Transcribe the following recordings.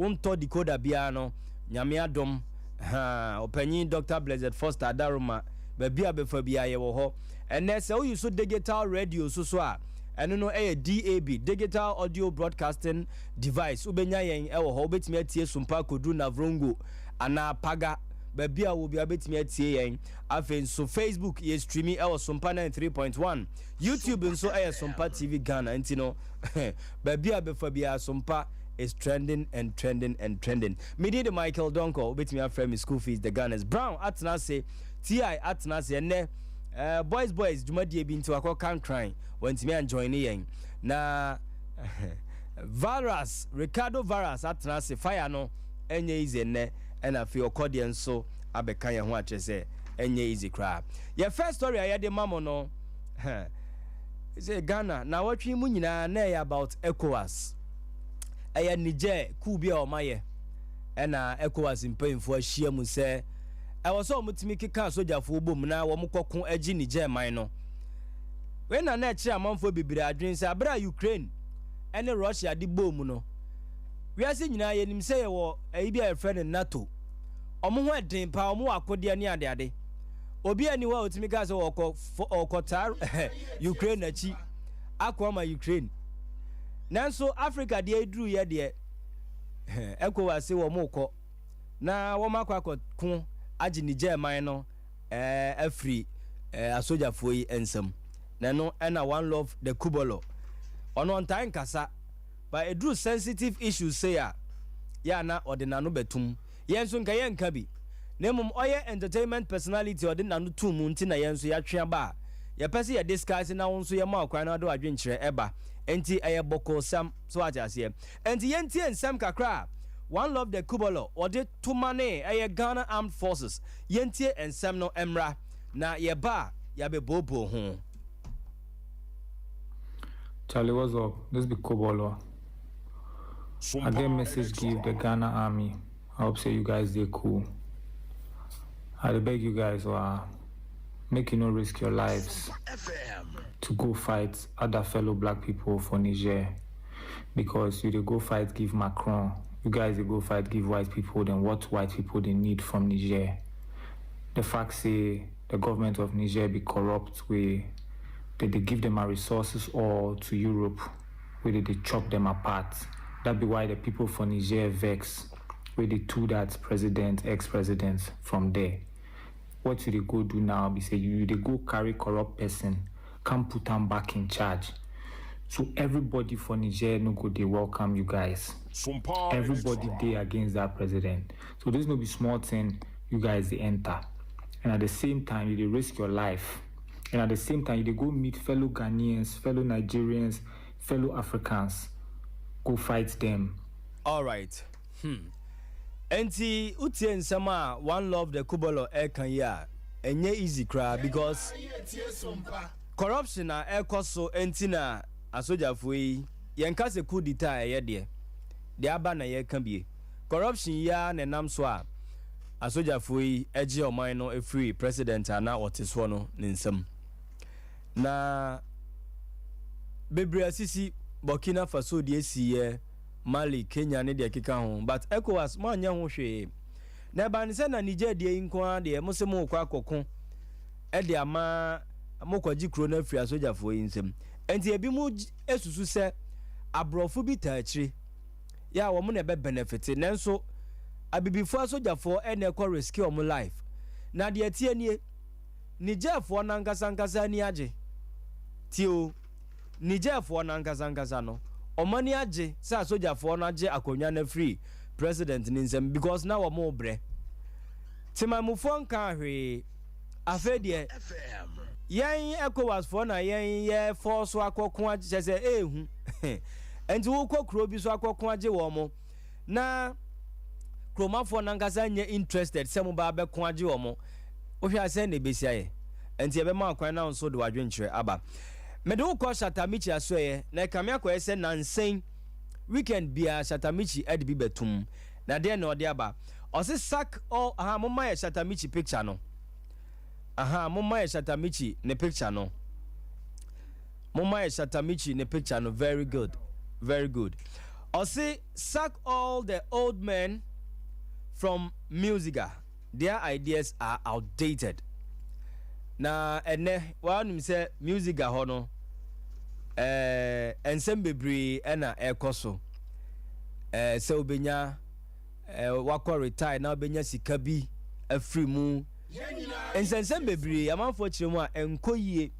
unto decoder biano nyame adom opanyin Dr. Blessed Foster Daruma baby abefa bia ye wo ho ene se you so digital radio so a eno no DAB digital audio broadcasting device ubenya yen e wo ho betimi atie Sompa Kodu na Vrongo ana paga baby a wo bia betimi atie yen afen so Facebook ye streaming e wo Sompa 93.1 YouTube nso e Sompa TV Ghana ntino baby abefa bia Sompa is trending and trending and trending. Me did Michael Donko with me a friend Skulfees the Gunners Brown atna say TI atna say ne boys Jumadi be into a can crying when me and join yen na Varas Ricardo Varas atna say fire no enye easy ne and I feel accordion so abeka ye ho ache say enye easy cry. Your first story I had the mama no say Ghana na what we mu nyina na about ECOWAS aya Niger ku bia o maye na ECOWAS mpanyimfo ahia mu se e wo so mutimi keka sojafo bom na wo mkokon agi Niger man no we na na kire amanfo bibire adwen se abra Ukraine ene Russia di bom no we ase nyina ye nim se ye wo ayi bia friend NATO omo ho eden pa omo akode ne ade obi ani wa otimi ka se wo okotar Ukraine achi akoma Ukraine nanso Africa de edru ye de ECOWAS wo moko na wo makwa kun agi Niger man no afri asojafo yi ensam na no na one love the kubolo ono ntan kasa but edru sensitive issues say ya na odena no betum yenso nka ye nka bi nemum oye entertainment personality odena no tum nti na yenso ya twa ba ya pese ya discuss na wonso ya ma kwa na do adwenkyere eba enti eye boko sam so ajase enti yenti ensam kakra one love the kubolo ode to mane eye Ghana Armed Forces yenti ensam no emra na ye ba ya be bobo ho. Charlie, what's up? This be Kubolo. I get message give the Ghana Army. I hope say you guys they cool. I beg you guys make you no risk your lives to go fight other fellow black people for Niger, because you they go fight give Macron, you guys they go fight give white people then what white people they need from Niger. The fact say the government of Niger be corrupt way they give them our resources all to Europe where they chop them apart. That be why the people for Niger vex where they do that president, ex-president from there. What you they go do now be say you they go carry corrupt person, come put them back in charge. So everybody for Niger no go they welcome you guys. Sompa everybody Xtra. they against that president. So there's no be small thing you guys they enter. And at the same time you they risk your life. And at the same time you they go meet fellow Ghanaians, fellow Nigerians, fellow Africans. Go fight them. All right. Enti utie nsema one love the kubolo kan ya enye easy cry because corruption na ekoso enti na asojafo yi yenka se coup d'etat ye de aba na ye kan bie corruption ya na nam so a asojafo yi eje oman no free president ana oteso no nsam na bebre asisi Burkina Faso de esiye Mali, Kenya ne de keka ho but ECOWAS ma anya ho hwe na ba ne se na Niger de nko de mo se mo kwa kokon e de ama mo kwaji kro na free asojafo yinsem enti ebi mu esusu se abrofo bi taachire ya wo mo na be benefit nanso abibifo asojafo e na ekọ risk o mo life na de tie nie Nigerfo na nkasa ni age tio Nigerfo na nkasa no omani age sa sojafo na age akonya na free president ninsem because na wo mo bre timamufo nka hwe afedie yen ECOWAS for na yen ye force akokon age se ehu enti wo kokro bi so akokon age wo mo na kromafo na nkasa nye interested se mo ba be kon age wo mo o hwe ase na besia ye enti ebe ma akwan na nso de wadwenkyere aba medo ko Shatamichi asoye na kamia ko ese nansen weekend bia Shatamichi edibi betum na de na ode aba o se sack all mumma ya Shatamichi picture no mumma ya Shatamichi ne picture no mumma ya Shatamichi ne picture no very good Or say sack all the old men from musica. Their ideas are outdated. Na ene one say musica hono ensem bebree na ekoso se obenya wakọ retire na obenya sika bi afiri mu ensensem bebree amanfo kire mu a enkoyie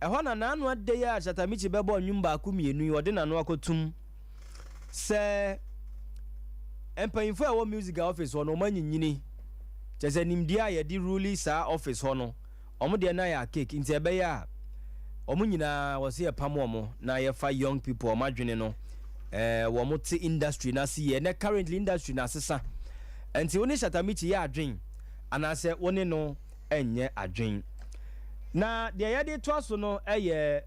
ɛhɔ na nanu ade ya Chatamichi bɛbɔ nwum baako mienu ɔde nanu akotum sɛ mpanyinfo a ɛwɔ music office hɔ no ɔmo anyinyini kyerɛ sɛ nimdeɛ a yɛde rule saa office hɔ no ɔmo deɛ na yɛ cake nti ɛbɛyɛ a ɔmo nyinaa wɔsi yɛ pam ɔmo na yɛfa young people ɔmo adwene no wɔn te industry na si yɛ ne currently industry na asesa nti wɔn ne Chatamichi yɛ adwen anaasɛ wɔn ne no ɛnyɛ adwen na deɛ yɛde to aso no ɛyɛ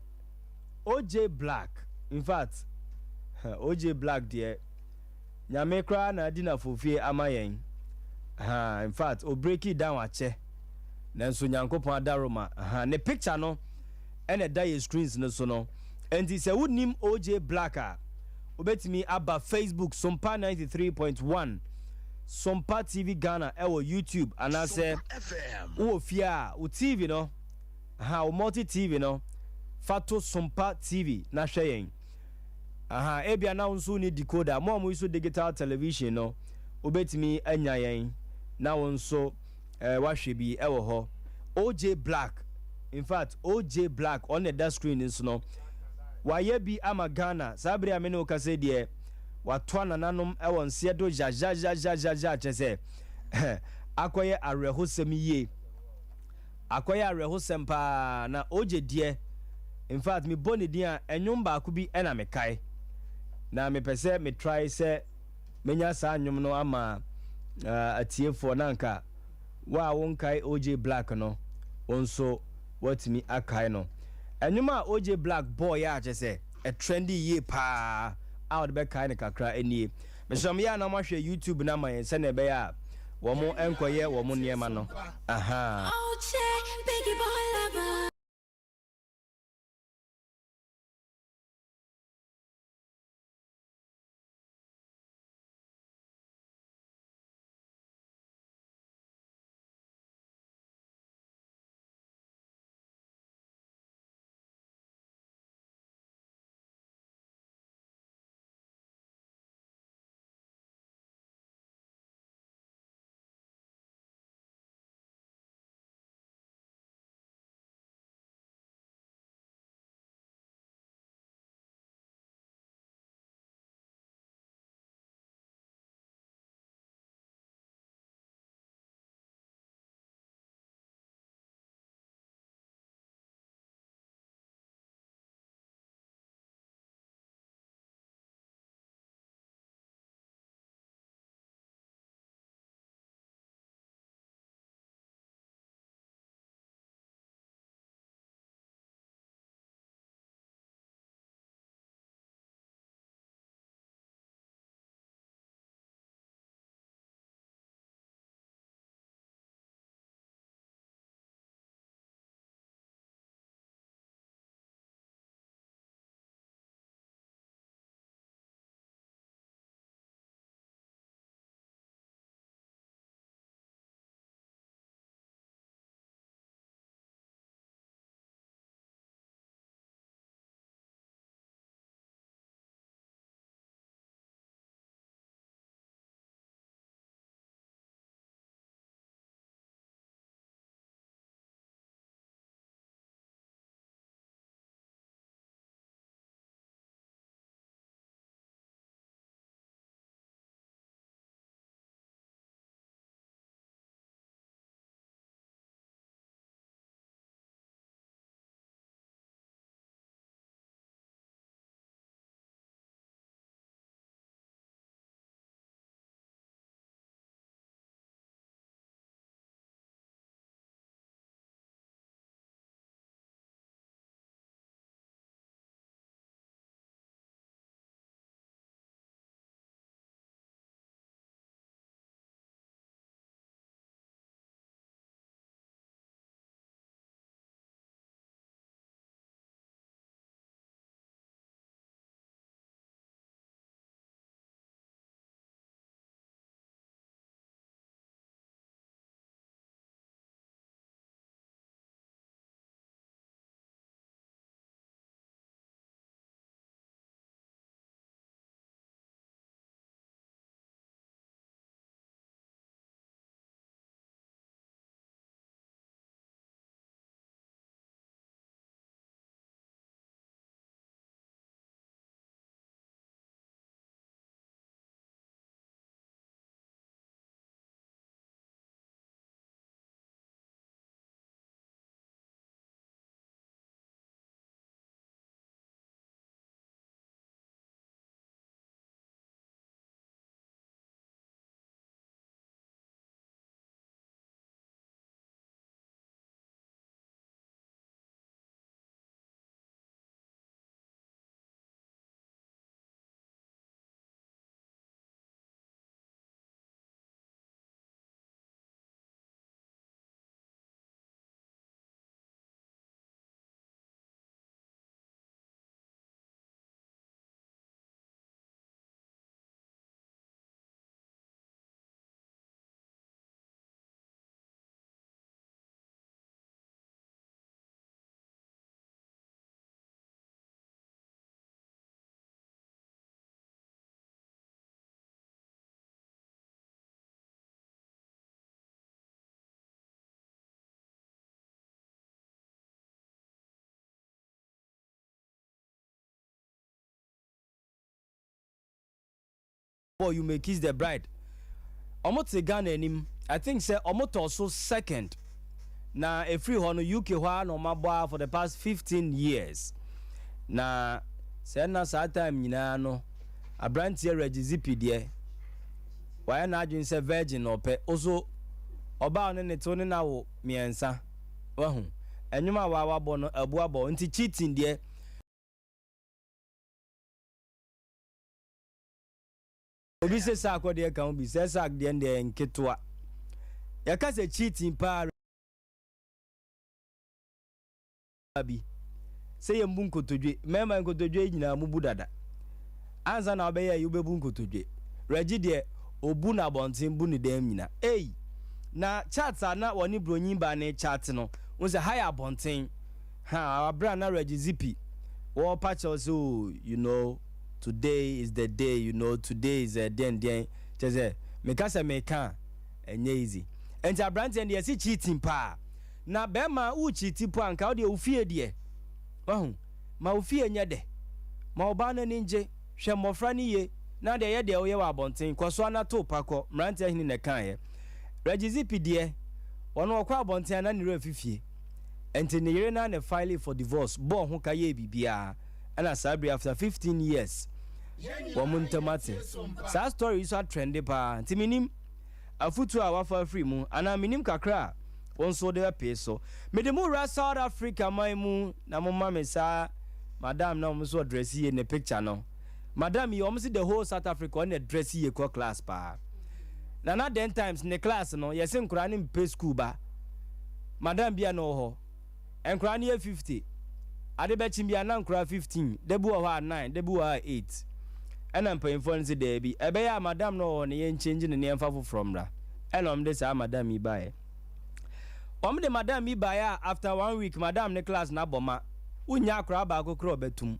OJ Black in fact OJ Black deɛ nyame koraa na adi na fofie ama yɛn in fact o break it down akyɛ nanso nyankopɔn adaroma ne picture no ɛna ɛda yɛ screens no so no nti sɛ wonim OJ Black a obetumi aba Facebook Sompa 93.1 Sompa TV Ghana ɛwɔ YouTube anaasɛ wowɔ fie a wo TV no wo multi TV no fato Sompa TV na hwɛ yɛn ebia na nso ni decoder mo amu iso digital television no obetumi anya yɛn na nso wahwɛ bi ɛwɔ hɔ OJ Black in fact OJ Black on the screen nso no wayɛ bi ama Ghana sabre amene o kase deɛ watwa nananom ɛwɔ nse do jajajajaja kyerɛ sɛ akɔyɛ arehosɛm yie akɔyɛ arehosɛm pa na OJ deɛ in fact me bɔ ne din a ɛnwom baako bi ɛna mekae na me pese me try sɛ menya saa nwom no ama atiefoɔ nanka wa wonkae OJ Black no onso watimi akae no nwom a OJ Black boy a kyerɛ sɛ a trendy ye pa out be kae ne kakra anie mesom ya na mahwɛ YouTube na ma yɛn sɛ na ɛbɛyɛ a wɔn enkoyɛ wɔn nneɛma no boy you may kiss the bride. Omote Ghana enim. I think say omoto also second. Na every hono UK ho no mabwa for the past 15 years. Na say na sa time nyina no abrantie regizipi de. Why na adwin say virgin ope also oba no ne to ne na wo miensa. Wahu. Enyuma wa bo no abu abo nti cheating de. Obi se sa akode kan obi se sa de nde nketwa. Ya ka se cheating pa abi. Se ye mbu nkotodwe, mema nkotodwe nyina mubu dada. Anza na obe ye ubebu nkotodwe. Regi de obu na bontin bu ni dem nyina. Na chat na woni bronyin ba ne chat no. Unse higher bontin. Ha abra na regi zipi. Wo patch so you know today is the day, you know, today is a day. Just make se meka enye easy. Enti abrante and yesi cheating pa. Na bema u cheati po anka o de ofie de. Ma ofie nya de. Ma oba na ninje hwe mofra ni ye. Na de ye de o ye wa abonten kwaso na to pakọ mrante hini ne kan ye. Regizipi de wono okwa abonten na nire afifie. Enti ne yere na ne file for divorce bo ho ka ye bibia. And Sabri after 15 years. Womuntamate. Sa story is a trendy pa. Timinim afutu a wafa free mu. Ana minim kakra. Onso de peso. Me de mu South Africa my mu na mo mama sa madam na mo so dress ye ne picture no. Madam you almost the whole South Africa on the dress ye ko class pa. Na den times ne class no yesen kura ni mpe school ba. Madam bia no ho. Enkura ni 50. Ade be chimbia na nkura 15 debu ho 9 debu ho 8 ena mpanyimfo de bi ebe ya madam no ne yen change ne nemfa from ra ena omde sa madam ibae omde madam ibae after 1 week madam ne class na boma unya akura ba akokro betum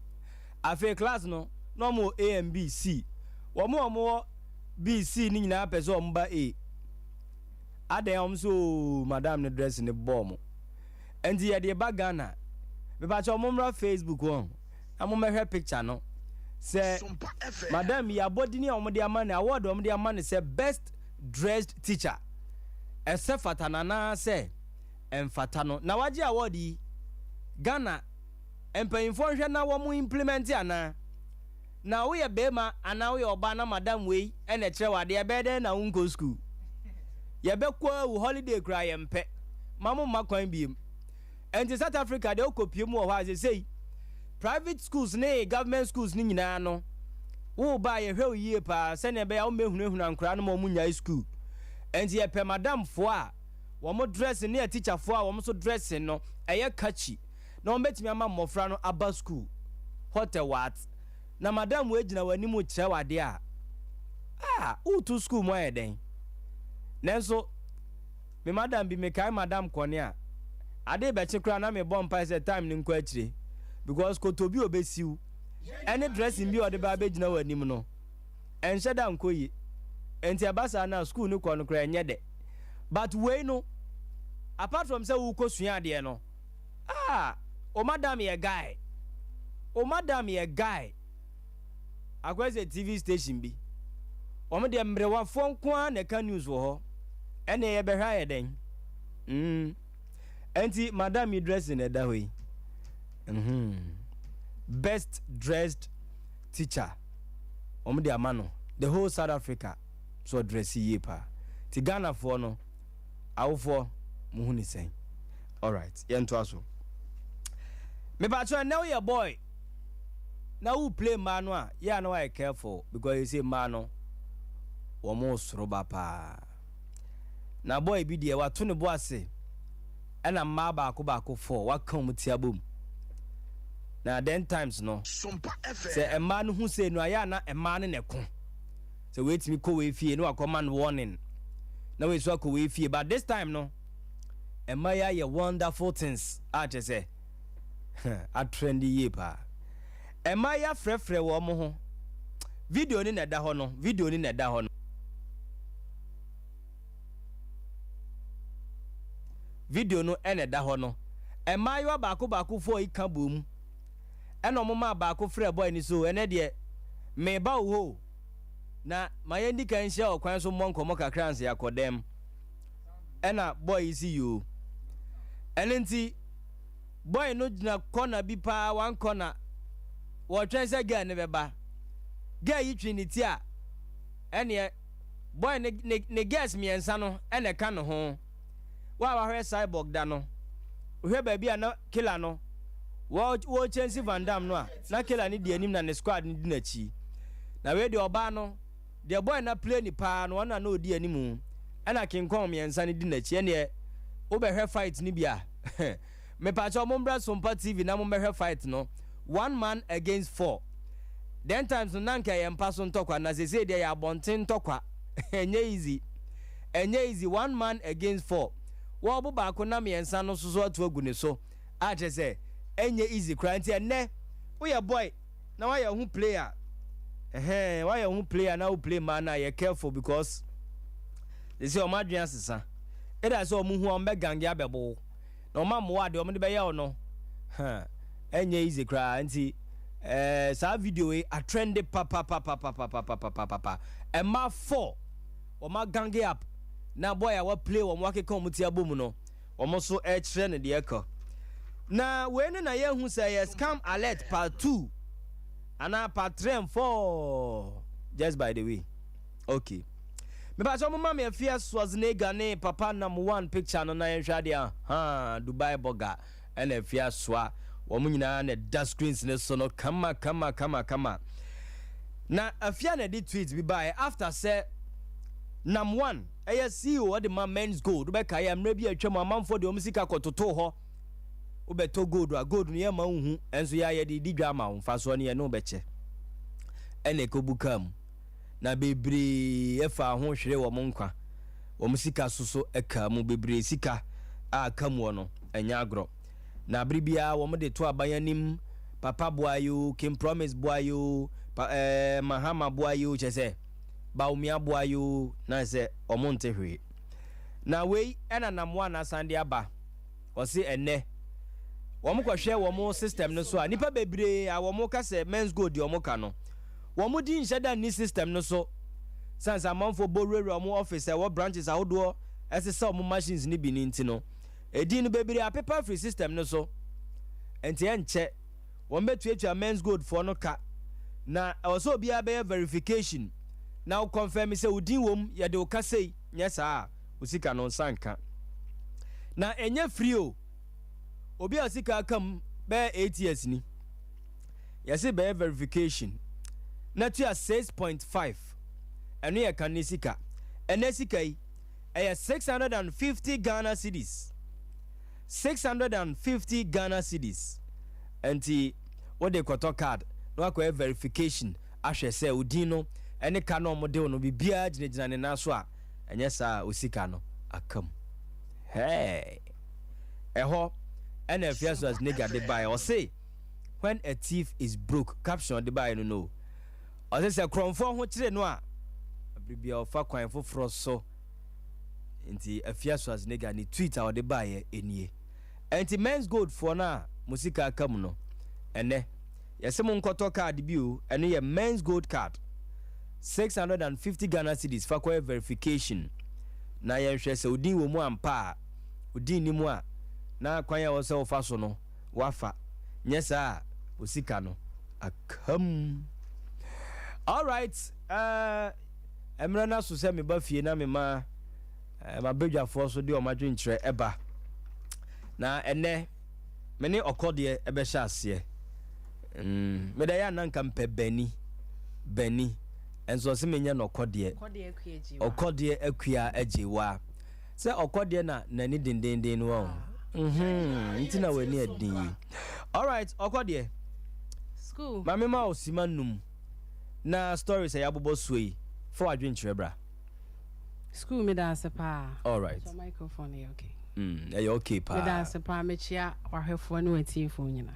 afi class no mo A and B C wo mo B C ni nyina pese omba A ade omso madam ne dress ne bom enti ye de ba Ghana me ba cho momra Facebook won amomehwe picture no say madam ya body ni omde amane award omde amane say best dressed teacher ese fatana na say emfata no na waje award yi Ghana empanyimfo hwe na wo mu implement ana na wo ye bema ana wo ye oba na madam we ene kire wade ye bede na unko school ye be kwa holiday cry empe mamu makwan biem. And in South Africa, they okopie mu ho as say private schools ne government schools ni nyina no wo ba ye hwe yie pa se ne be ya wo mehunu ankra no mo munya school and ye pe madam fo a wo mo dress ne teacher fo a wo mo so dress no eye catchy na wo betimi ama mofra no aba school hotel what na madam we gina wani mu kire wade a wo to school mo eden nenso me madam bi me kai madam kone a ade be chekra na me bomb pa say time ni nko akire because kotobi obesiu any dressing bi ode ba be gina wanim no enhye da nkoyi enti abasa na school ni kọ no kra enye de but we no apart from say wo kosua ade no o madam ye guy akwese TV station bi o me de mrewa fonko a na ka news wo ho ene ye be hwa ye den Enti madam you dress in that way. Best dressed teacher. Omde amano. The whole South Africa so dressy ye pa. Ti Ghana for no. Awfo muhuni sen. All right. Yento aso. Me ba try now your boy. Now who play manwa? Yeah, no I careful because you say mano. Womo sroba pa. Na boy bi de wa to ne bo ase. And a ma ba ko for what come with boom. Now then times no Sompa Xtra. Say a man who say no ayana a man in a con. So wait me ko we fie no a command warning. Now it's what we fie but this time no. And my ye wonderful things I just say. A trendy ye pa. And my ya frefre wo mo ho. Video ni na da ho no. Video ni na da ho no. Video no ene da ho no emayo baako fo ika bom eno moma baako frɛ boy ni so ene de me ba wo na my endi kan share okwan so monko mo kakra nse yakodem ena boy see you enenti boy no na corner bi pa one corner wo twen se girl ne beba girl yi trinity a ene boy ne guess miensa no ene ka no ho wa hwe cyborg da no hwe ba bi na killer no wo change Van Dam no a na killer ni di anim na ne squad ni di na chi na we de oba no the boy na play ni pa no na odi animu ena King Kong miensa ni di na chi ene wo be hwe fight ni bia me pa cho mombra Sompa TV na mombra fight no 1 man against 4 then times no nanka ye mpaso ntokwa na sese de ya bonten ntokwa enye easy 1 man against 4 wo bo ba ko na miensa no so atu agu ne so a che se enye easy kranti ene wo ye boy na wa ye hu player wa ye hu player na wo play man na ye careful because they say o ma dwan sesa e da so o mu hu o mbe gange abebo na o ma mo ade o mo de be ye o no enye easy kranti sa video e a trend papa emma 4 o ma gange up na boy a wa play wo mo akeka mo ti abom no o mo so e kire ne de eka na we ne na ye hu say yes scam alert part 2 ana part 3 and 4 just by the way okay me ba so mo ma me afia Schwarzenegger ne papa number 1 picture no na ye hwa dia Dubai burger and afia swa wo mo nyina na da screens ne so no kama na afia na di tweet bi by after say number 1 CEO of the men's gold be kai amra bi atwa mo amanfo de o musika kototo ho wo beto gold no ye ma hu enso ya ye di dwa ma wo fa so ne ye no be che ene ko bukam na bebre efa ho hwere wo mo nkwa wo musika soso eka mu bebre sika a kamu no enya agro na bribia wo mo de to abayanim papa boayo Kim Promise boayo Mahama boayo chese baumia boayo na se omonte hwe na wei ena namwa na sande aba o se enne wo mo kwhwe wo mo system no so a nipa bebre a wo mo ka se men's gold di wo mo ka no wo mo di nheda ni system no so sansa manfo borere wo mo office wo branches ahodo ese se wo mo machines ni bi ni ntino edi no bebre a paper free system no so enti enche wo mbetuatua men's gold for no ka na also bia be verification now confirm say udin wom ye de o ka sei nyesa usika no sanka na enye free o obi asika kam be 8 years ni yesi be verification na to 6.5 eno ye kan sika enesika yi 650 Ghana cedis 650 Ghana cedis enti what they call card no akwa verification ahwe say udin no ene ka no mo de no bibia ginagina ne na so a enye sa osika no akam hey eho ene fiaso as nigga de buy or say when a thief is broke caption de buy no or say kronfo ho kire no a bibia ofa kwan foforo so enti afiaso as nigga ni Twitter or de buy enie enti men's gold for na musika akam no ene yese mo nkoto card bi o ene ye men's gold card 650 Ghana cedis for verification na ye hwe se odin wo mu ampa odin ni mu a na kwan ya wo se wo fa so no wafa nyesa osika no akam all right emra na so se me ba fie na me ma bedwa fo so de o madwe nkyere eba na ene me ne okode ebe hya ase me da ya nanka mpe beni enso se menya no okode akua ajewa se okode na nani dindindin wo ntina wani adin all right okode school mame ma osimanum na stories ya bobo suyi for adwenture bra school me dance pa all right so microphone okay you okay pa me dance pa me chia wahwefo ne watifo nyina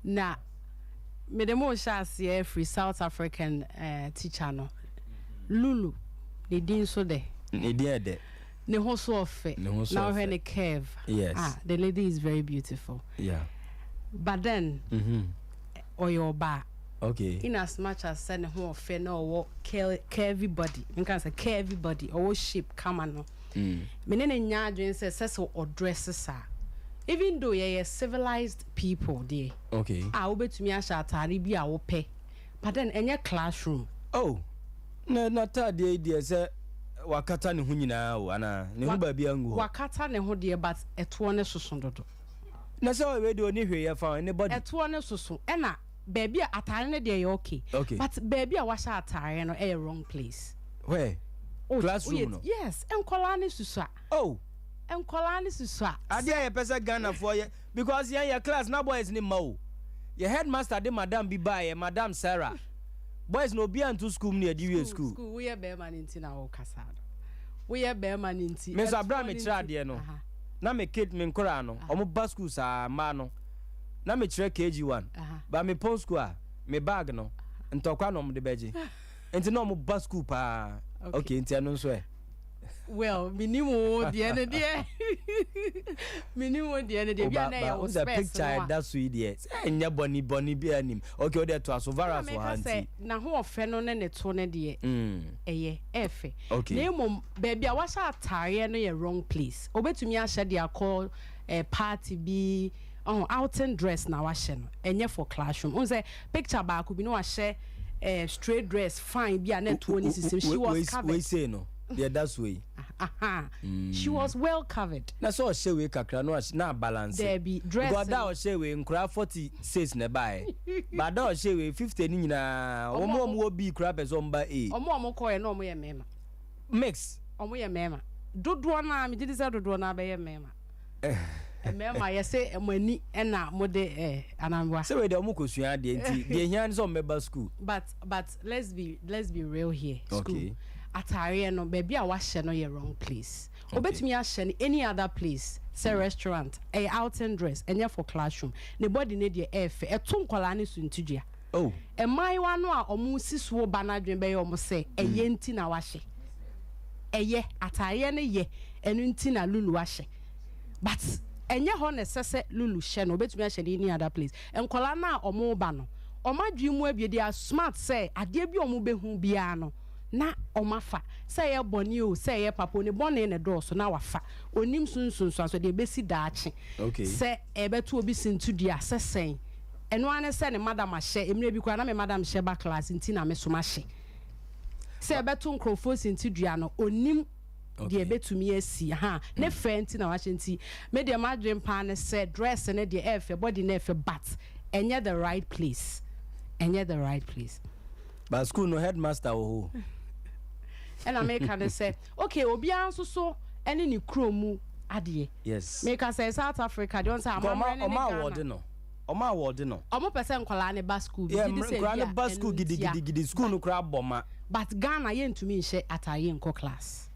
na me de mo shase free South African teacher no Lulu ne din so de ne dia de ne ho so ofe now when a curve yes the lady is very beautiful yeah but then or your ba Okay. In as much as send who offend or care everybody. You can say care everybody or shape come on. Menene nyadwen says or dresses are. Even though ye civilized people there. Okay. I will bet me a shatari be our pay. But then in your classroom. Oh. No, not that the idea say wakata ne ho nyinaa ana ne ho ba bia ngu wakata ne ho de but eto ne soso dodo na say we do ni hwe ya fa anybody eto ne soso e na baby atare ne de okay but baby a washa atare no e wrong place where classroom no yes enkola ne susu a oh enkola ne susu a ade ya pesa Ghana for ye because your class na boys ni ma o your headmaster de madam bi ba ye madam Sarah boys no be into school near the school we are bear man inti na o kasado we are bear man inti Mr. Abraham Xtra de no na me kid me nkora no omo ba school sa ma no na me kire KG1 ba me pon school a me bag no ntokwa no mo de beje enti na omo ba school pa okay enti anu so e well minimum the end there minimum the end there bia na ya was a picture that sweet there enya boni bi anim okay o dey to aso virus wa anti na ho ofe no ne to ne de eye efe okay na mom baby a washa atare no ye wrong place obetumi a hye de call party bi outing dress na wahye no enye for classroom on say picture ba ko bi no wahye straight dress fine bi a na to ni system she was covered we say no yeah that's way she was well covered na so she we kakra no na balance there be dress god that she we nkura 46 na buy but that she we 50 ni nyina omo obi kura person ba e omo koye na omo ye mema mix omo ye mema dodo na me didi say dodo na be ye mema mema ye say emani na mo de anambwa say we de omo kosua de enti de hian so member school but let's be real here okay atare no baby a wahye no ye wrong place obetumi ahye any other place say restaurant outing dress enya for classroom ne body ne de efe eto nkola ne suntudua oh emai wa no a omu sisuo banadwen be ye omu say eye nti na wahye eye atare ne ye enu nti na lulu wahye but enye ho ne sese lulu hye no obetumi ahye any other place enkola na omu ba no omadwi mu abiede a smart say ade bi omu behu bia no na omafa say ye boni o say ye papa oni boni ne do so na wafa onim sunsun so de besi daache okay say ebeto obi sintudua sesen eno ane say ne madam ahye emre bi kwa na me madam hye ba class nti na me so ma hye say ebeto nkrofo sintudua no onim de ebetumi asi ne fe nti na wahye nti me de madwem pa ne say dress ne de efe body ne efe but enye the right place but school no headmaster oh and I make her say okay obi anso so ene ni kromu ade yes make her say South Africa don't say Oma award no omo person kwala ne ba school bi di say kwala ba school gidi school no kra boma but Ghana ye ntumi nhye ataye nko class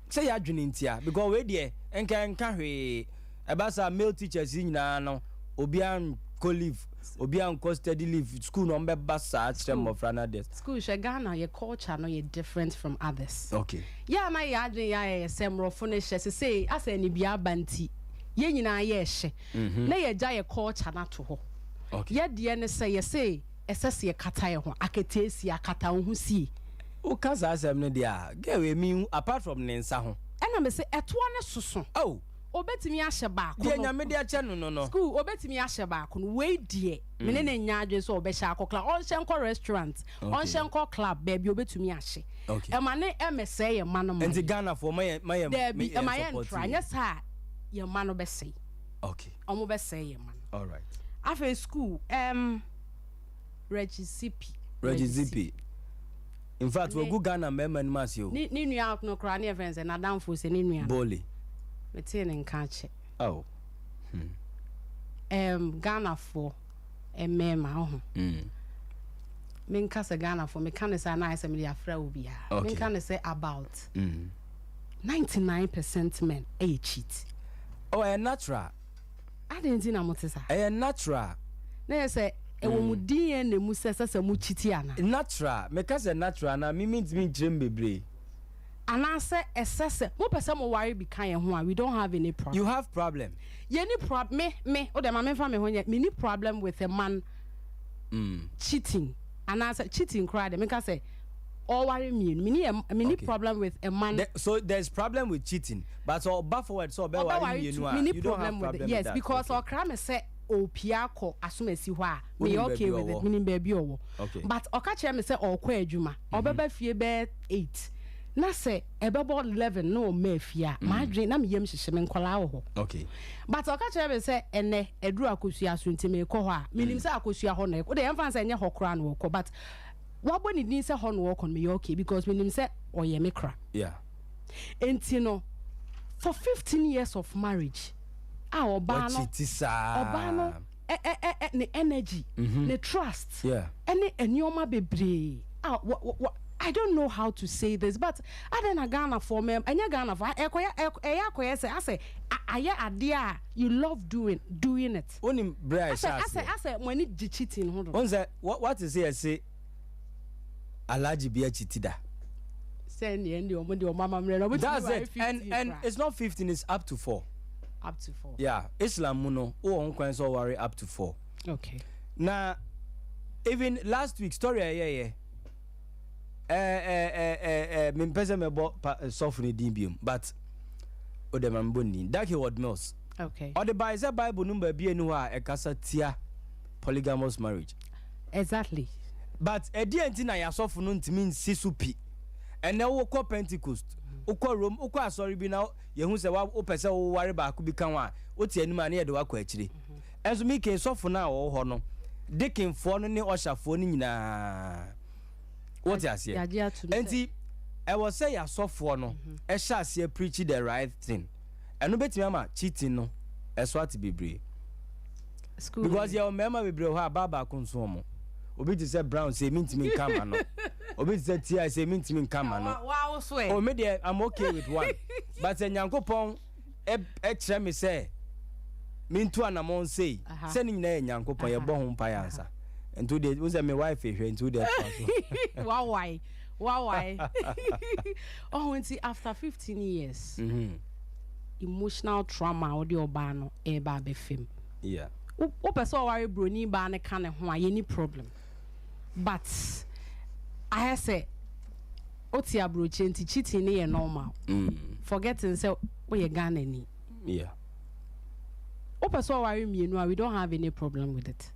say ya dwene ntia because we de enka hwe ebasa male teachers nyina no obi an ko leave obi an ko study leave school no mbeba sa atrem of ranades school she Ghana your culture no you different from others okay yeah my ya adwen ya semro fo ne hye say asa ni bia banti ye nyina ye hye na ye gya your culture na to ho okay ye de ne say esese ye kata ye ho aketesi akata ho si o kasa asem ne dia get we mean apart from nensa ho ena me say eto ne soso oh obetimi ahye ba ko de nyame de ache no school obetimi ahye ba ko we die mene ne nyaadwe so obehye akokla on hyenko restaurant on hyenko club baby obetumi ahye e ma ne emese ye ma no ma enti Ghana for my baby e ma ye ntra nya sa ye ma no be say okay omo be say ye ma all right after school Regisipi in fact we go Ghana member ni masio ni nua no kra ne events na danfo se ni nua boli metin nka che oh Ghana for mema ho men ka se Ghana for me kan say na ise me dia fra obi a men kan say about 99% men cheat oh a natural I didn't na motisa a natural na say e wo mu din na mu sese mu chiti ana natural me ka say natural na me mean dream bebre anase esese mo pese mo worry bi kan ye ho a we don't have any problem you have problem ye ni problem me o de ma me fa me ho me ni problem with a man cheating and I said cheating cry dem make say all worry me problem with a man. So there's problem with cheating, but so back forward so be worry you don't have problem with that. Yes, because or crime say opiako asumesi hɔ a me okay with it meaning baby owo. But okache me say okɔ adwuma obeba fie be 8 na say ebebo 11 no ma fie ma dwen na me yam hyehye me nkola wo. Okay. But okache me say ene eduru akosua so ntime kɔ hɔ a meaning say akosua hɔ na wo de emfa say enye hɔ kra na wo but wabo ni din say hɔ no wo me okay because meaning say oye me kra. Yeah. Enti no for 15 years of marriage obano the energy, the trust, any enyoma bebre. I don't know how to say this, but I don't Ghana for me. Anya Ghana for I say idea you love doing it. Only I say when it cheating. What is it? I say Alaji be cheated. Send the mama. That's it. And it's not 15. It's up to 4. Up to 4. Yeah, Islam muno on so worry up to 4. Okay. Now, even last week story me pese me bo sofni dimbium but o de man bonni that he word mills. Okay. Or the Bible number be enu a e kasa tia polygamous marriage. Exactly. But e di enti na ya sofo no ntimi nsi supi. And now we call Pentecost. Ukwa Rome, ukwa sorry be now. Yehu se wa opese wo ware ba ku bi kan wa. Oti anima na ye de wa kwa akire. Enso mi ken sofo na wo ho no. Dikin fo no ne oshafo no nyina. What you say? Enti I was say ya sofo no. E sha se preach the right thing. Eno betimi ama cheating no. Eso ati bebre. Because you remember bebre ho ababa kunso mo. Obi to say brown say me come no. Obi to say tia say me come no. Wow swear. Oh me there I'm okay with one. But Nyankopon e kire me say me ntu anamon say say ni na Nyankopon ye bo ho mpa yansa. Ntu de wo say me wife hwe ntu de Wow why? Oh until after 15 years. Emotional trauma or the obano e ba be fem. Yeah. Wo person worry broni ba ne kan ho a any problem. But I say oti abroche nti cheating ne normal. Forgetting say we Ghana ni. Yeah. Wo person worry mienu a we don't have any problem with it.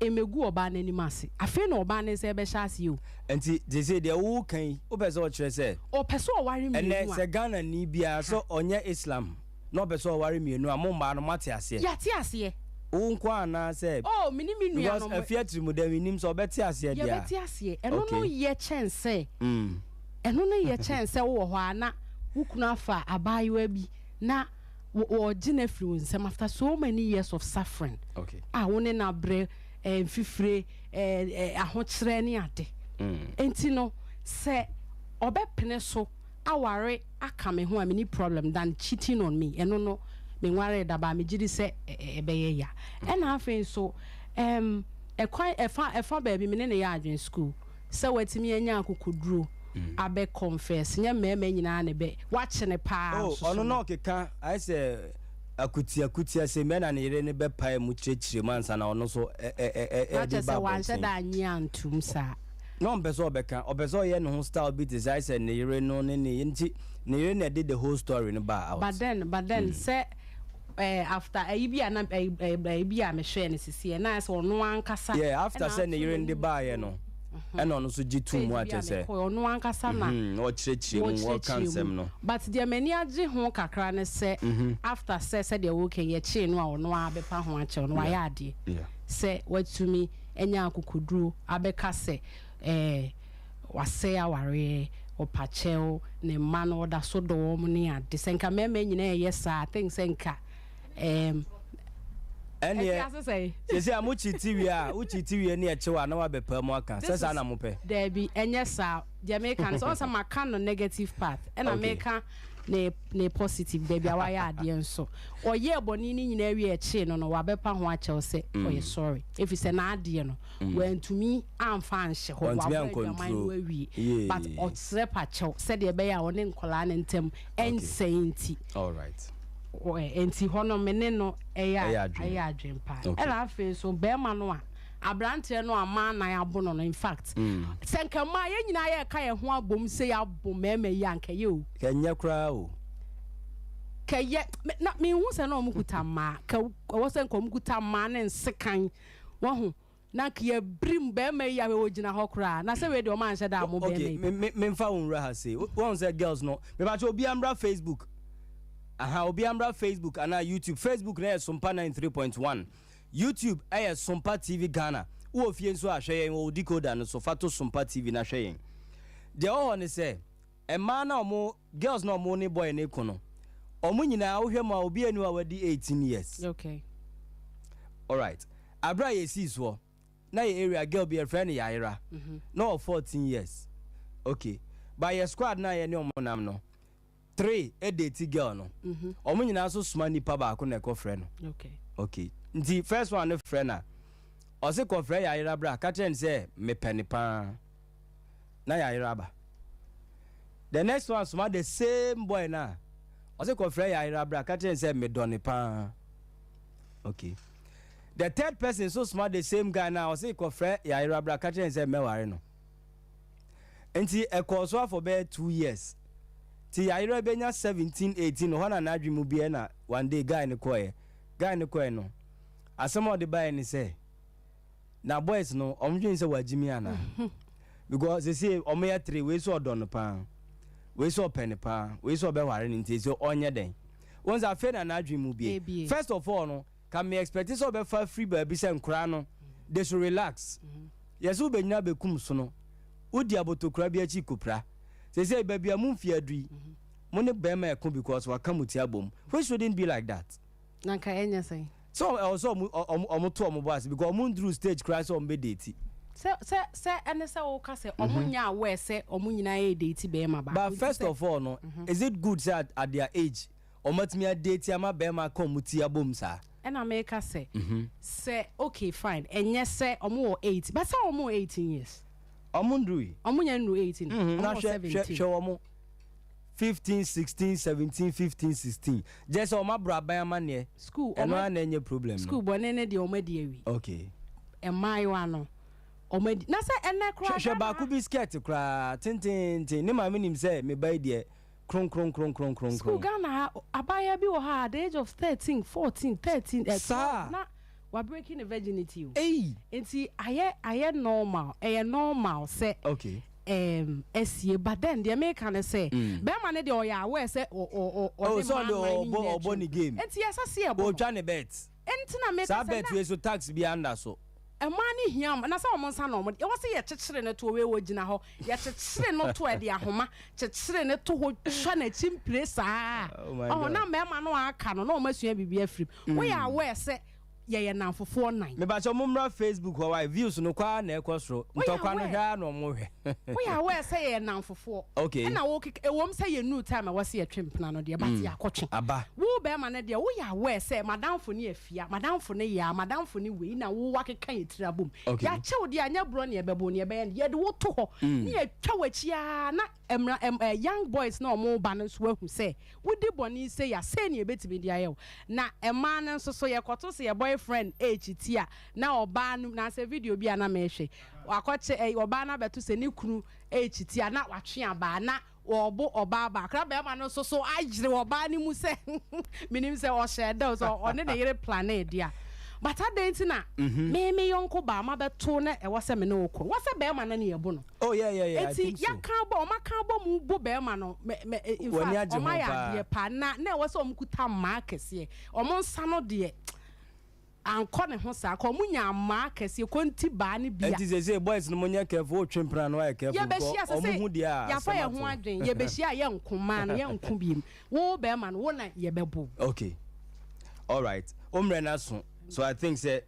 Emegu oba na ni mase. Afi na oba ne say be sha ase o. Enti they say they wo kan wo person wo kire say. O person worry mienu a. And say Ghana ni bia so onye Islam. No person worry mienu a mo mba no mate ase. Ya te ase. Unkwa na say oh minimi nua no because afiatri mu dem nim so beti ase dia ya beti ase eno no ye chance eno no ye chance wo ho ana wukuna afa abayewa bi na wo gina free nsem after so many years of suffering okay woni na bre fifire ahokyere ne ade enti no say obepene so aware aka me ho a many problem than cheating on me eno no me nware da ba me gidi se ebeye ya e na afen so efa baby me ne ya adwen school se watimi anya akokoduro abe confess nya mema nyina na be wache ne pa so ono no keka I say akutia se me na ne yire ne be pa mu kirechire mansa na ono so de ba wan se da anya antum sa no mbeso obeso ye no style bit is I say ne yire no ne nti ne yire na did the whole story no ba out but then say after ibia na ibia me hwe ne sisi na so no ankasa yeah after say ne yire ndi ba ye no and on so jitu mu ache say no ankasa na o kirechire mu o kansem no but the many age ho kakra ne say after say the work ye chi no a no abepa ho ache no ya ade say watumi enya akokoduro abeka say wase aware opacheo ne mano da so do mu ne ade senka mema nyina ye sa think senka ene say amuchi TV a uchi TV ne echewa na wa bepa mu aka sesa na mope there be enye sa the American so some can no negative part and America ne positive there be awa ya ade enso oye boni ni nyina wi eche no wa bepa ho ache say oye sorry if you say na ade no when to me am fan she ho wa control but o trepa che said e be ya one nkola ne ntem ensenti all right enti hono mene no eya adwempa ela afi so be ma no a abrante no ama na abono no in fact senka ma ye nyina ye ka ye ho abom se ya bom meme yi anka ye o kenya kra o keye na me hu se na omukuta ma ka wo se nko omukuta ma ne nsekan wo ho na ka ye brim meme yi a we gina ho kra na se we de o man hye da mo meme me mfa unra ha se one say girls no me ba cho obi amra Facebook obi amra Facebook and YouTube. Facebook na Sompa 93.1. YouTube Sompa TV Ghana. Wo fie nso ahwe wo decoder no so fato Sompa TV na hwe yen. De o ne say e ma na omo girls na omo ne boy ne kono. Omo nyina wo hwe ma obi anu a wadi 18 years. Okay. All right. Abra ye see so. Na your area girl be a friend yaira. No 14 years. Okay. By your squad na ye ne omo nam no. 3 date girl no omo nyina so suma nipa ba ko na ko frɛ no okay nti first one no frɛ na o se ko frɛ ya ira bra ka chen say me peni pa na ya ira ba the next one suma the same boy na o se ko frɛ ya ira bra ka chen say me doni pa okay the third person so suma the same guy na o se ko frɛ ya ira bra ka chen say me ware no nti e ko so for be 2 years. Ti ayira benya 17 18 ho na nadwi mu bia na one day guy ne koye no asemo de buy ni say na boys no omdwen say wagimi ana because they say omoya 3 we so odon pa we so pen pa we so be ware ni nti so onye den once afa na nadwi mu bia first of all no can me expect so be fa free ba bi say nkura no they should relax yes u benya be kum so no udi abotokura bi achi kopra say baby amumfi adui money bema ekon because wa kamuti abom we shouldn't be like that nanka enya say so also omo to omo boss because omo through stage cry so omo date say ene say o ka say omo nya we say omo nyina e date bema ba but first of all no is it good say at their age omo timi date ama bema kamuti abom sa ena make say say okay fine enye say omo 8 but say omo 18 years Omundui. Omunya no 18. Na 17. Omo 15, 16, 17, 15, 16. Just oma bra ban ne. School. Eno na enye problem. School bonene de omadi awi. Okay. E mai wa no. Omadi. Na say ene kra. She ba ku biscuit kra. Tin. Ne ma minim say me buy there. Kron. School Ghana abaya bi wo ha at the age of 13, 14, 13. Na we're breaking the virginity. Hey, enti aye normal say okay SCA but then the American say be man dey oya we say o so the boni game enti yes say o twane bet enti na make say bet we so tax bi under so e man hiam na say o monsa no mo e wo say ye kyekere ne to we wo gina ho ye kyekere no to e de ahoma kyekere ne to ho twa na chimpre saa oh na me man no aka no na o masua bibia free we ya we say ye na fofo 9 me ba cho mumra Facebook why views no kwa na ekosro ntokwa no hwa no mo hwe we are we say ye na fofo okay na wo ewom say ye new time we say ye twempna no de ba ti akotwe aba wo be ma na de we are we say madamfo ne afia madamfo ne ya madamfo ne we na wo wakeka ye tirabom ya chew de anya bro ne ye bebo ne ye be ye de wo to ho ne ye twa wachia na young boys na omo ba no so ahu say wo di boni say ya say ne ye betimi de ayew na ema na so ye koto say ye boyfriend HT na oba nu na say video bi na me hwe wakoche oba na beto se ne kunu HT na watwe aba na obo oba ba kra be ma no so agire oba ni mu se minim se o shede so one ne yere plan e dia but adenti na me yonko ba ma beto na e wo se me no okro wo se be ma na ne yebo no oh yeah I think so ya kan bo ma kan bo mu bo be ma no in fact o ma ya de pa na wo se o mkuta ma kese o mo nsa no de anko ne ho sa ko munya ma kese ko nti ba ne bia enti say boys no munya careful twempra no ay careful ko o mu dia ya fa ye ho adwen ye be hia ye nkoma no ye nko biem wo be ma no wo na ye bebo okay all right omre na so I think say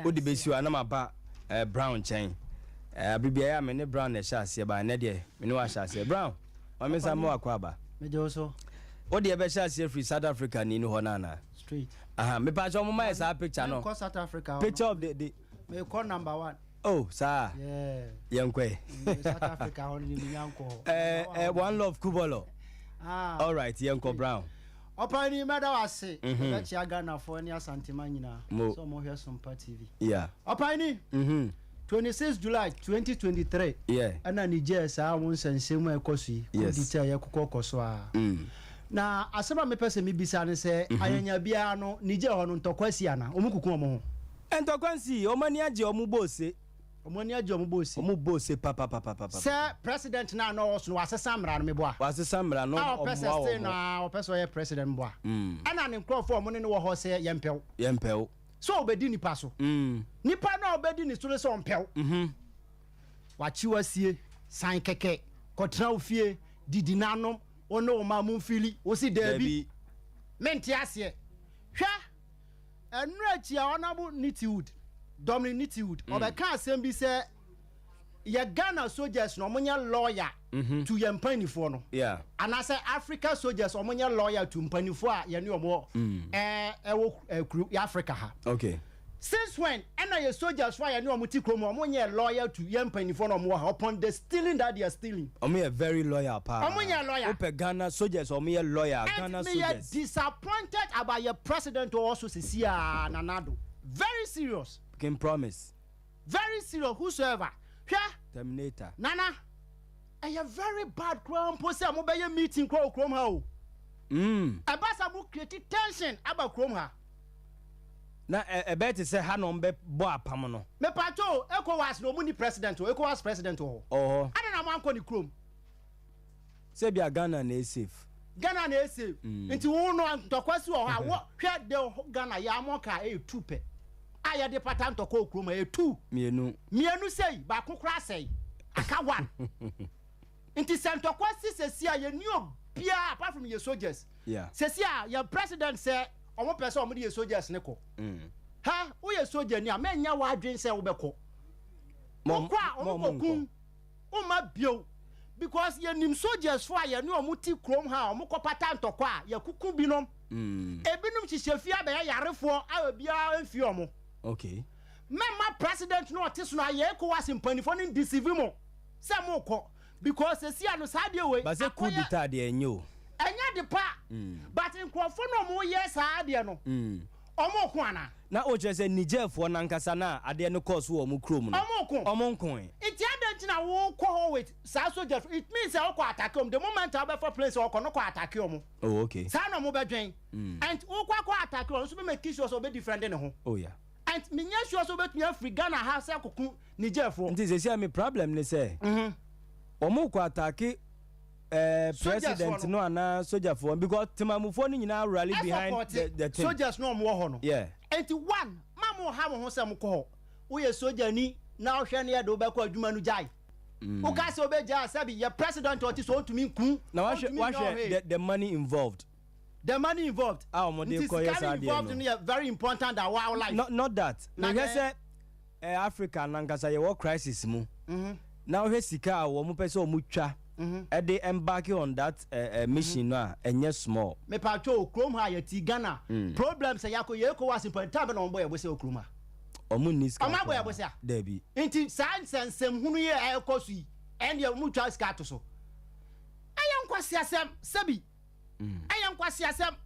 odi be si na maba brown chain bibia ya me ne brown na sha ase ba na de me ne wa sha ase brown o me sa mo akwa ba me jo so odi e be sha ase free South Africa ni no ho na straight me pa cho mo my sa picture no South Africa picture of the me call number 1 oh sir yankwe South Africa on ni yanko one love kubolo ah all right yanko brown Opani meda wase bechi Ghana for any Santima nyina so mo hwe Sompa TV. Yeah. Opani 26 July 2023. Yeah. Ana Niger sa won sensemu ekosu yi. Yes. Dita ye kokoso a. Na asema me pese mi bisa ne se ayanya bia no Niger ho no ntokwasi ana omukuku omo ho. Entokwansi omani age omubose. Omani age omubose. Omubose papa. Sir president na no so wasesa mra no meboa. Wasesa mra no omwa. Pese na opese ye president boa. Ana ne nkrofo omo ne wo ho se yempew. So obedi nipa so. Nipa na obedi ni so se ompew. Wachiwasie san keke kotra ofie didi nanom ono ma mumfili osi debi. Menti ase. Hwa enrachi a onabu Nitiwood. Dominic Nitiwood obeka asem bi se ye Ghana soldiers no omonya lawyer to ye mpanifo no. Yeah. And I say Africa soldiers omonya lawyer to mpanifo a ye ne omo Africa ha. Okay. Since when ye soldiers for ye ne omo ti krom omonya lawyer to ye mpanifo no omo ha upon the stealing that they are stealing. Omo a very loyal pa. Omonya lawyer. Ope Ghana soldiers omo lawyer Ghana soldiers. And me disappointed about your president also Cecilia Nanado. Very serious. Can promise. Very serious whosoever. Hwa Terminator. Nana. A very bad crime pose am be meeting krom ha o. Abasa mu create tension about krom ha. Na bet say ha no be bo apam no. Me pato ECOWAS no mu ni president o ECOWAS president o. Oh. Ada na man ko ni krom. Say bia Ghana na safe. Ghana na safe. Nti wo no antokwasi o ha wo hwe de Ghana ya amoka e tupe. Aya de patanto ko krom e tu. Mienu sei ba kokra sei. Aka one. Nti santokwasi sesia ye ni obia apart from your soldiers. Yeah. Sesia your president say omo person omo de soldiers ne ko. Ha, wo ye soldier ni a menya wa adwen say wo be ko. Mo kwa omo kun. O ma bio because ye nim soldiers for ye ni omo ti krom ha omo ko patanto ko a ye kuku binom. Ebinum chichefia be yarefo a bia amfi omo. Okay. Memma president no otis no aye ko wasimpanifo ni deceive mo. Se mo ko because sesia no sadie we. But say could dita de enyo. Enya de pa. But nkrofo no mo ye saade no. Omo ko ana. Na o che say Niger fo nankasa na ade no course wo mo krom no. Omo ko. It adent na wo ko ho with sa soldiers. It means say ko attack them the moment I be for place wo ko no ko attack them. Oh okay. Sa no mo be dwen. And wo ko attack them so be make sure so be different ne ho. Oh yeah. And minya sure so bet me Africa Ghana ha say kokun Niger for. Nti say me problem ne say. Omo ko attack president no ana soldier for because timamufo ni nyina rally behind the team. Soldiers no mo ho no. Yeah. And one mamo ha mo ho say mo ko. Wo ye soldier ni na hwe ne ye do be ko adwuma no jai. Wo ka say obeja sabi your president oti so to me kun. Now the money involved. The money involved. Involved in very important that our life. Not that. Now you say Africa nankasa ye war crisis mu. Now he sika wo mu pese o mu twa. E dey embark on that mission na enye small. Me pacho krom ha ye ti Ghana. Problem say yakọ ye ko was important time na ombo ye bose okroma. Omu niska. Oma boy bose a. Debi. Nti sansem hunu ye ekosu yi. En ye mu twa ska to so. Ayan kwasi asem sabi. Ayan kwasi asem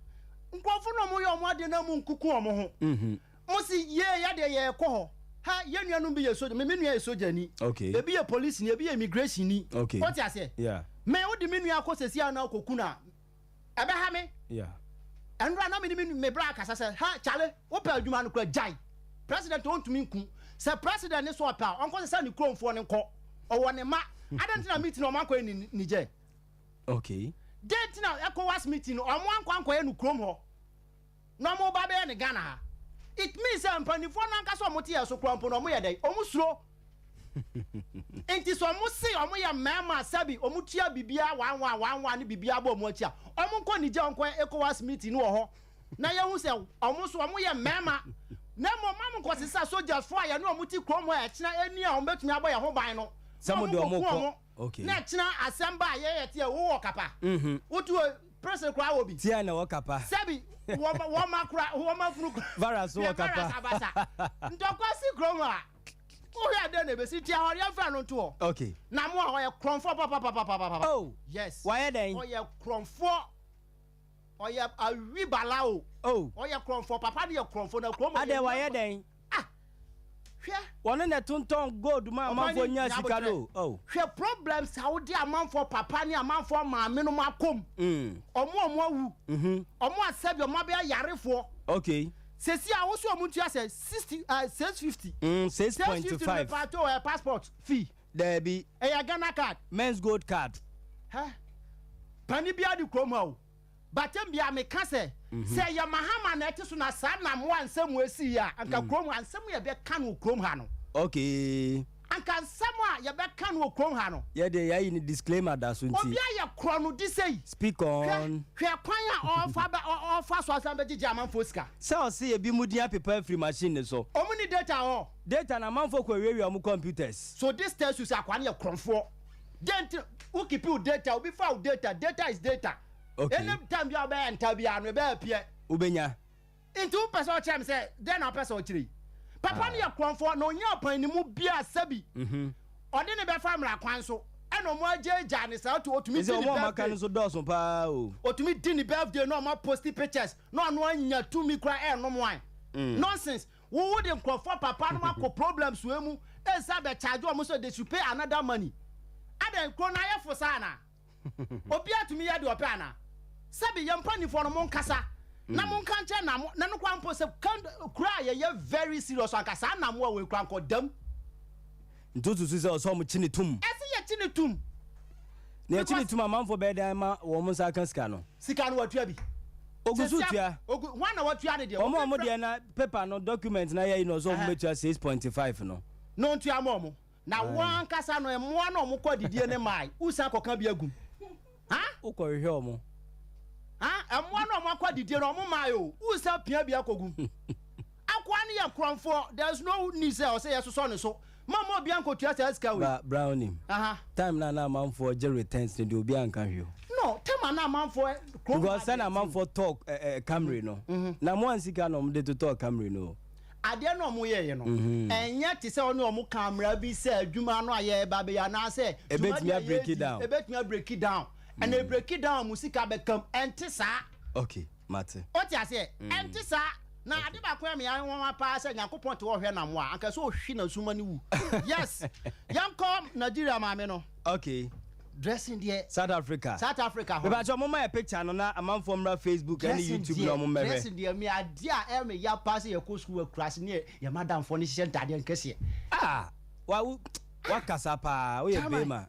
nkrofo no mo ye omo ade na mu nkuku omo ho. Mo si ye ya de ye ko ho. Ha ye nuanu bi ye soja me nua ye soja ni. Okay. Ebi ye police ni ebi ye immigration ni. Okay. What you say? Yeah. Me wo di me nua akosesi ana okoku na. Ebe ha me? Yeah. Enra na me bra kasa say ha chale wo pa adwuma no kwa jai. President won to me nku. Say president ni so pa onko say ni kromfo ne nko. Owo ne ma. Adanti na meeting o man ko ni Niger. Okay. Date na ECOWAS meeting o mo anko ye no krom ho. No mo ba be ne Ghana ha. It means ampanifo na nka so mo tie so krampo no mo ye dai. O mo suro. Enti so mo se o mo ye mema sabi o mo tua bibia 1111 ni bibia ba o mo atia. O mo nko Niger nko ECOWAS meeting no ho. Na ye hu se o mo so o mo ye mema. Na mo mam nko sisa soldiers for ya no o mo ti krom ho e kina eni a o betumi abo ye ho ban no. Some of them okay. Na kina asamba ye tie wo kapa. Wotu president kwa obi. Tia na wo kapa. Sabi wo ma funu. Virus wo kapa. Ndokwa si krom a. Wo ya de na be si tia hori afa no to. Okay. Na mo a wo ye kromfo papa. Oh. Yes. Why then? Wo ye kromfo. oya awi balao oya kromfo papa de kromfo na krom ade wa ye den hwe wona ne tonton gold ma manfo nya sika no hwe problems how dey amanfo papa ne amanfo maame no makom omo awu omo asabi omo be yarefo okay sesi a wo so omo ntua say 60 650 6.5 passport fee there be a Ghana card men's gold card pani bia di krom ha o batem bia me ka say say ya mahama na eti so na sa na mo ansem esi ya anka krom ansem ya be ka no krom ha no okay anka ansem a ya be ka no krom ha no ye dey ya ni disclaimer da so nti obi ya kro no di say speak on hwe kwan a ofa so asan be gigi amanfo sika say o say e bi mu dia paper free machine ne so omu ni data data na manfo ko wewe omu computers so this tells you say akwan ya kromfo dent who keep you data obi fa data is data okay any time you be enter bia no be apia ubenya into person chem say then na person chiri papa ne yakromfo no nya pan ni mu bia sabi ode ne be famra kwan so eno mo ajeja ne sa to otumi di ni maka no so doso pa o otumi di ni birthday no mo post pictures no anu anya tumi kra eno mo an nonsense wo would kromfo papa no mako problems we mu e sa be charge o mo so they should pay another money aden kro na ye fo sana obi atumi ya de opana sabi yampani for no mon kasa na mon kanche na no kwampo se kra ye very serious anka sa na mo we kranko dam ntutu se so mo chini tum ese ye chini tum na chini tum amanfo be dan ma wo mo sa kan sika no watua bi ogusu tua wan na watua ne de omo de na paper no document na ye no so mo betua 6.5 no ntua mo na wan kasa no emo na omo kodidie ne mai usa koka bi agum ukọrịhịa ọmụ emo na omo kodidie no omo mai o usa pia bi akogum akwa ne ya kronfo there's no need say o say yeso so ne so mama obi anko tua say aska we brownie time na manfo je returns ne de obi anka hweo no time na manfo because na manfo talk Camry no na mo ansika no mo de to talk Camry no ade no mo ye no enye ti se oni omo camera bi se adwuma no aye ba be ya na se ebetimi break it down and they break it down musika be come enti sa okay mate o ti ase enti sa na ade ba kwa me yan won pa se Yakobon te wo hwe na mo a anka so hwi na suma ni wu yes yanko Nigeria ma me no okay dressing there South Africa ho ba cho mo my picture no na amanfo mra Facebook and YouTube no mo mebe dressing there me ade a me ya pass ye ko school class ne ya madam fo ni hye ntade nkese wa kasapa o ye bema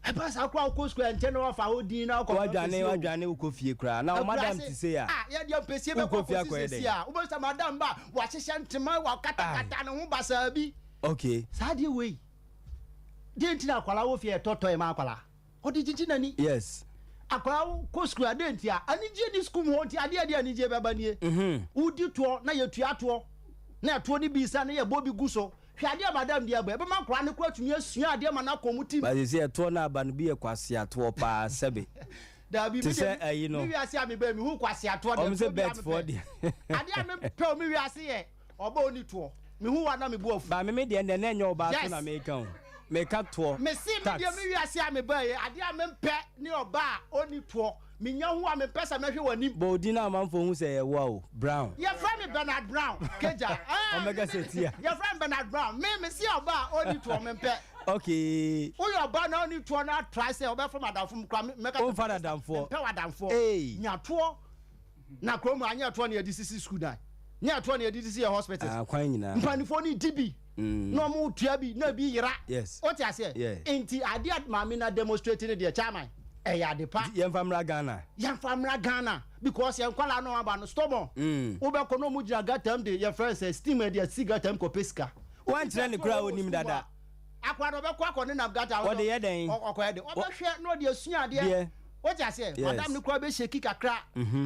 e pass akwa ko school ente no fa odin na ko wadwane ko fie kra na madam ti say ya dia pese be ko fie ya o be sa madam ba wa hye ntema wa kata ne ho basa bi okay sade we denti na kwala wo fie toto e ma kwala odi jiji nani yes akwala ko school adenti a ani je ni school mo ti ade ani je beba nie udi to na ye tua to na to ni bi sa na ye bobi guso hwe ade madam dia ba ma kwala ne ko atumi asua ade ma na komutim ba se to na aba no bi e kwase ato pa sebe da bi mi mi wi ase am be mi hu kwase ato de o se bet for de ade am pe mi wi ase ye oba oni to mi hu wa na mi bu ofu ba me de na enyo ba to na me kan me ka to me si me de mi wi ase am be ye ade am pe ni oba oni to mi nya hu am pe sa me hwe wani bo di na manfo hu se ye wow Brown your friend Bernard Brown keja omega setia your friend Bernard Brown me si oba oni to me pe okay o your oba na oni to na try say oba from adamfo kra me ka o father damfo pe wadamfo nya to na krom anya to na edisi school dan nya to na edisi hospital kwan nyina mpanifo ni dibi no mo tua bi na bi yira yes o ti ase enti ade maami na demonstrating the chairman ya de pa yan famra Ghana because yan kwala no aba no stubborn wo be ko no mu jira gatam de your friends steam e de cigatam ko pesika wan tire ne kura onim dada akwa no be ko akọ ne na gata wo de ye den okọ de wo be hwe no de asua ade o ti ase madam ni kura be sheki kakra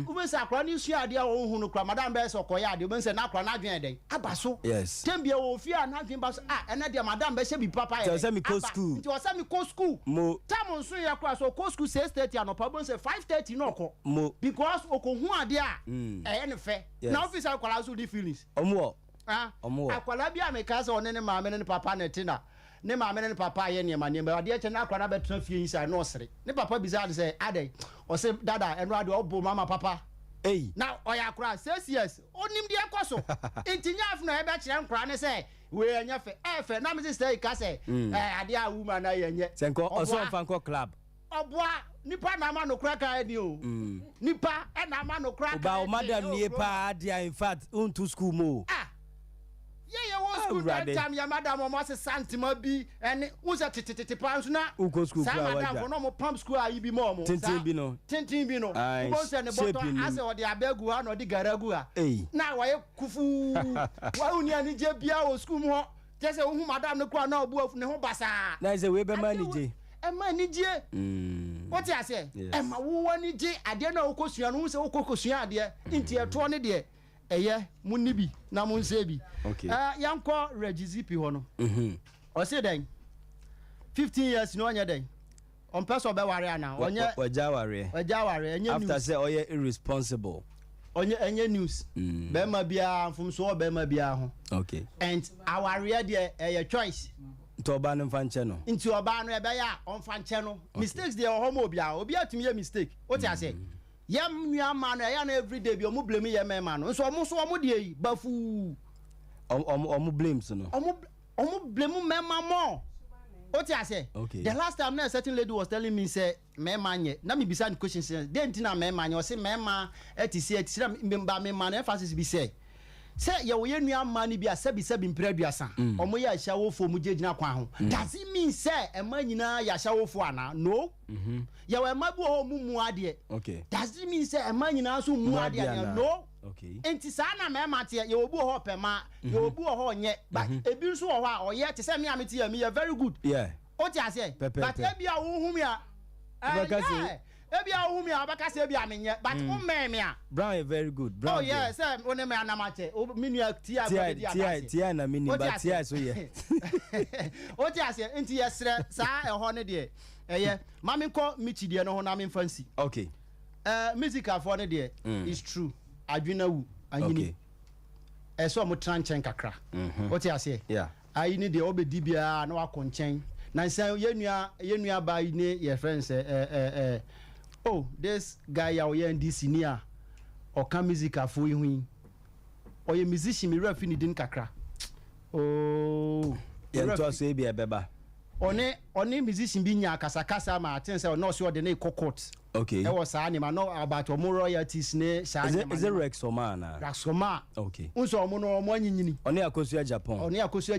wo be sa akwa ni sua ade wo hu no kura madam be so koya ade wo be se na akwa na adwen den abaso yes tembia wo fi a na adwen ba so ena de madam be she bi papa tell say me go school nti wo say me go school mo time nso ya kwa so go school 6:30 anopa bo say 5:30 no ko mo because okohu ade a ne fe na officer kwala so di feelings omo akwala bi ameka say one ne maame ne papa ne tina ne maame ne papa ye ne ma ne ba de che na akra na betra fie inside no sere ne papa bizarre say ade o say dada eno ade obo mama papa hey now oya akra 6 years onim de ekoso entinya afuna e be kire nkra ne say we anya fe efe na me sister ka say ade a woman na ye nye senko oso fanko club oboa nipa na ma no kra ka ni o nipa e na ma no kra ka ba o madam ni pa dia in fact unto school mo yeah wo school that time ya madam mo se santima bi ene wo se tititi pa nso na uko school sa madam for no mo pump school ayi bi mo tintin bi no wo se ne bottom ase o de abegu ha no de garagu ha na wo ye kufu wa uni ani je bia wo school mo je se wo hu madam ne kwa na obu afu ne ho basa na se we be manage e manage what you say e ma wo wani je ade na wo kosua no se wo kokosua ade nti e to ne de eye munni bi na mun se bi yanko regizipi ho no o se den 15 years no anya den on person be ware ana onye oja ware enye news after say oye irresponsible onye enye news be ma bia mfum so be ma bia ho okay and aware de eye choice nti oba no fanche no nti oba no e be ya on fanche no mistakes dey ho mo bia obi atumi ye mistake what you say yam nua ma no ya na everyday bi omo blame ye me ma no so omo de yi bafu omo blame so no omo blame me ma mo what you say okay the last time na a certain lady was telling me say me ma nye na me bisa question say den ti na me ma nye o say me ma etisi na me ma na emphasis bi say ye wo ye nua ma ni bi asabi mpraduasa omo ya hya wo fo mu jegina kwa ho does it mean say e ma nyina ya hya wo fo ana no ye we ma bi ho mu ade okay does it mean say e ma nyina so mu ade no okay enti sa na me ma te ye obu ho pema ye obu ho nye but ebi nso ho a oye te say me amete ya me ye very good yeah o ti ase but ebi a wo hu me a ebi a wo hu me a baka se ebi a menye but wo me a brown is very good brown oh yeah say one me anamache o minua tia go di ase tia na mini but tia so ye o ti ase enti ye sre sa e ho ne de eye mami ko michi de no ho na me fancy okay musical for ne de is true adwena wu anyini eso mo tranchen kakra o ti ase yeah ayi ni de obedi bia na wakonchen na nsan yenua ba yi ne your friends oh this guy ya oye ndc ni a o ka musical fo yi hu oye musician mi rap ni din kakra oh ye to so e bia beba one musician bi nya kasakasa ma atin say no so de na court okay e was sa ma no about omo royalties ne sa is it Rexoma na Rexoma okay unso omo no omo anyini oni akosu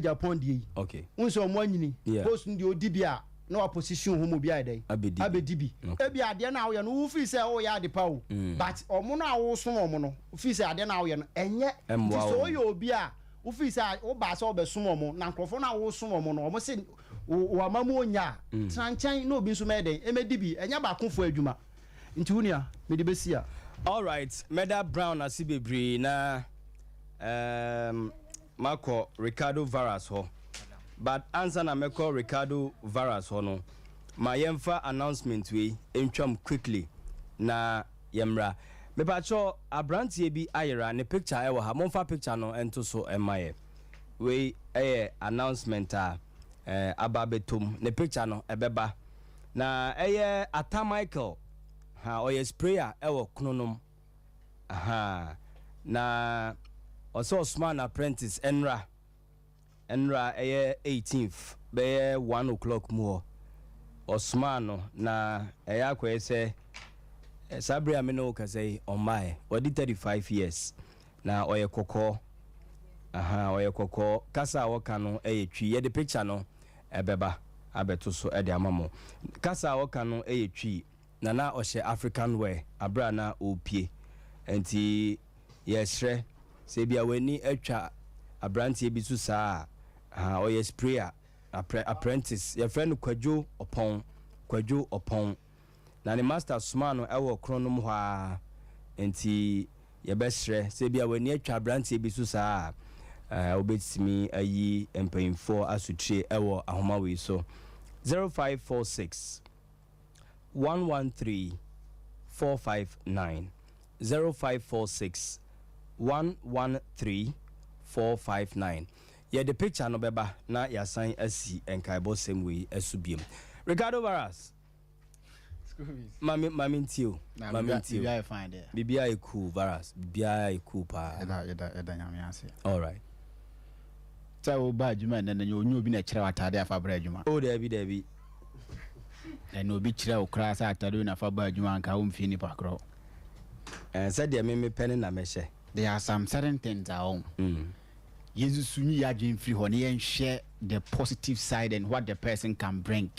Japan die okay unso omo anyini post ndi odibia no opposition hu mo bia dey abedibi e bia de na wo ye no wo fi say wo ya de pa wo but omo no awo so omo no fi say ade na wo ye no enye so yo obi a wo fi say wo ba say wo be so omo na nkrofo na wo so omo no omo se wo amamu onya tranchan no obi nso meden emedibi enya ba konfo adwuma nti wunia me de besia all right meda brown asibebri na Marco Ricardo Varas ho but answer na meko Ricardo Varas ho no ma yemfa announcement we entwam quickly na yemra me pa cho abrantie bi ayera ne picture e wo ha monfa picture no ento so emaye we announcement ababetum ne picture no ebeba na Ata Michael ha oye sprayer ewo knonom aha na also Osman apprentice enra 18th be 1 o'clock more Osman no na akwa say Sabri amino ka say on my odi 35 years na oye kokko aha oye kokko kasa woka no twi ye the picture no ebeba abeto so e de amamo kasa woka no twi na ohye African wear abra na opie enti yesre se bia wani atwa abrantie bi so saa oye sprayer apprentice your friend Kwadwo Opon na ne master suma no ewo kronom hwa enti ye besre se bia wani atwa abrantie bi so saa obetimi ayi empayimfo asutrie ewo ahoma we so 0546 113 459 0546 113 459 Yeah, the picture no beba na ya sign asi enkaebo same way asubiem. Ricardo Varas. Skulfees. Mami ntio. Mami ntio. Bibia fine there. Bibia e cool Varas. Bibia e cool pa. Eda nyame ase. All right. So ba adwuma na onyu obi na kire watade afa bra adwuma. Oh Debbie. Na obi kire okra sa atade na afa ba adwuma nka wo mfi ni pakro. Said the me penny na meshe. There are some certain things at home. Jesus suni ya dream free honey and share the positive side and what the person can bring.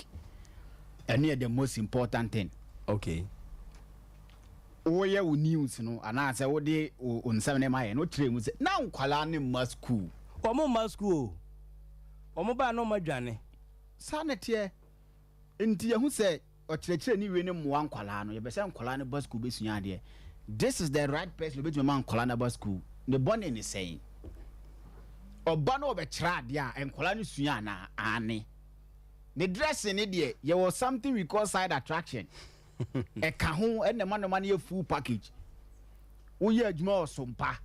And here the most important thing. Okay. Oye wo news no ana say wo de onsam ne maye no tire mu say na nkwala ne must school. Omo ma school. Omo ba no madwane. Sanete enti ye hu say o kire ni we ne mo nkwala no ye be say nkwala ne bus school be sunya de. This is the right person to be man nkwala na bus school. The bonne is saying oba no be kira de a nkwala ne sunya na ane. The dressing ni de ye was something we call side attraction. E ka ho e ne man ye full package. Uye adwuma osompa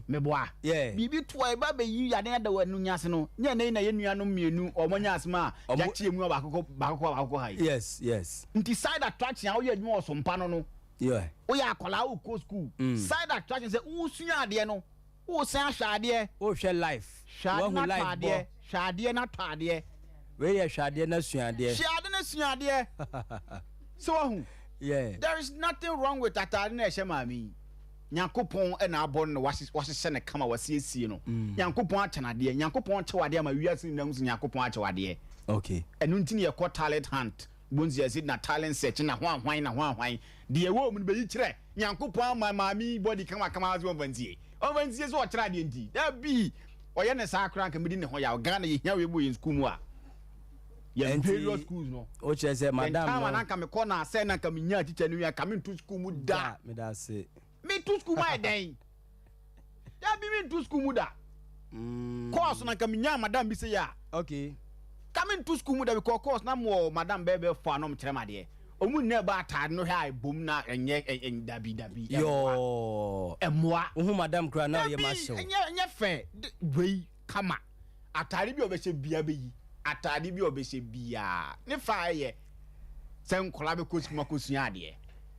meboa bibi to e ba be yi ade da wanu nyase no nya na ye nuanom mienu omonya asema ya tie mu bakoko hai. Yes. Nti side attraction a uye adwuma osompa no yeah uye akola u ko school side attraction say usua ade no wo san hwade hwe life hwade na ade hwade na tade we ye hwade na suade so yeah there is nothing wrong with atade na ehye mami Nyankopon e na abon no wahye ne kama wasiesie no Nyankopon achanade Nyankopon chewade ma wiase na ngu Nyankopon achewade okay enu ntini ye call talent hunt bonzi ye na talent search na hwan de wo mu be yi kire Nyankopon mami body kama azu onvantie so o kire ade nti da bi oye ne sa akran ka medi ne ho ya Ghana ye hia we bo ye school mu a ye period schools no o che say madam no na ka me call na say na ka me nya teacher no ya ka me to school mu da me da say me to school my day ya bi me to school mu da course na ka me nya madam bi say ya okay coming to school mu da because course na mo madam bebe for no mkyere made omu ne ba atade no hwa bom na enye dabi yo emoa ohu madam kra na ye ma show enye fe wei kama atade bi obehye bia beyi atade bi obehye bia ne fa ye se nkola be kosuma kosua ade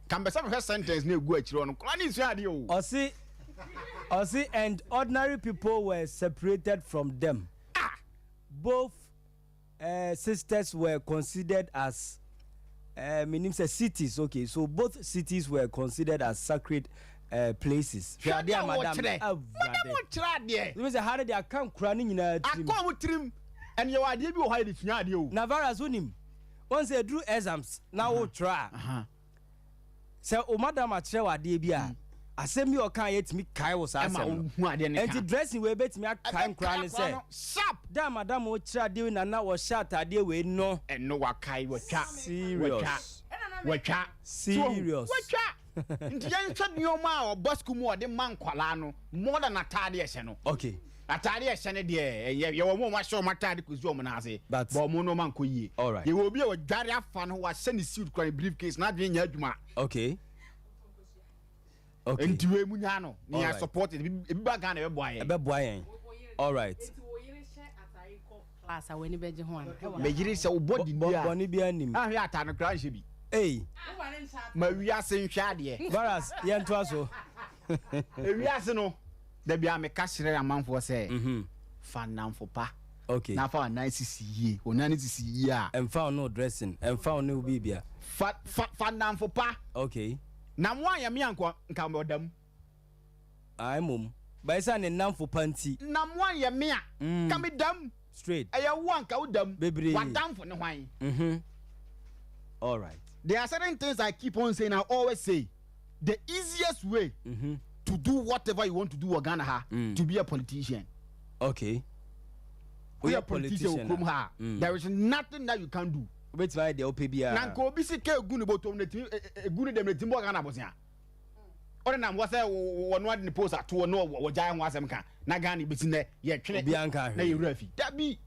kambesa me sentence na egu akiro no kola ni sua ade o osi and ordinary people were separated from them both sisters were considered as meaning say cities. Okay, so both cities were considered as sacred places. Madam You say how did they come crying in a trim and you are debu hide it nyadio Navara zunim once they drew exams now we try say o madam achewa de bia asemi o kan yet me kai was asem and dressing we bet me kan crying say sharp da madam o kira de na wo shirt ade we no and no wa kai wa cha serious nti yan hwɛ nneɔma a ɔbasku mu ɔde man kwala no more than atade ɛhyɛ no okay atade ɛhyɛ ne deɛ yɛwɔ mo mahyɛ ɔmo atade kɔsi ɔmo n'ase but bɔ ɔmo no man kɔ yie all right yɛwɔ obi a wɔdware afa no wahyɛ ne suit kora ne briefcase na adwene nya adwuma okay nti we mu nya no ne yɛ support ebi ba Ghana ɛbɛboa yɛn all right class awani beje ho an mejiri sɛ wo body bia bɔne bia nim ahwe atade kora nhyɛ bi ma wiase nhwɛ adeɛ Varas yɛn to aso wiase no da bia me ka hyerɛ amanfoɔ sɛ fa namfo pa okay na fa na sisi yie onani sisi yie a emfa no dressing emfa no bibia fa namfo pa okay na mo anya me anko nka me odam ai mum by say ne namfo panti na mo anya me a ka me dam straight aya wo anka udam bebre wadamfo ne hwan all right there are certain things I keep on saying. I always say the easiest way to do whatever you want to do Ghana to be a politician. Okay. We are politician. There is nothing that you can do. Wait for the OPBR. Nanko bisi ke gunu botom ne gunu dem ne timbo Ghana bosia. Ore na mo say wonu ade ne post ato no wo jai ho asem ka na Ghana bisi ne ye twene na ye rafi. That be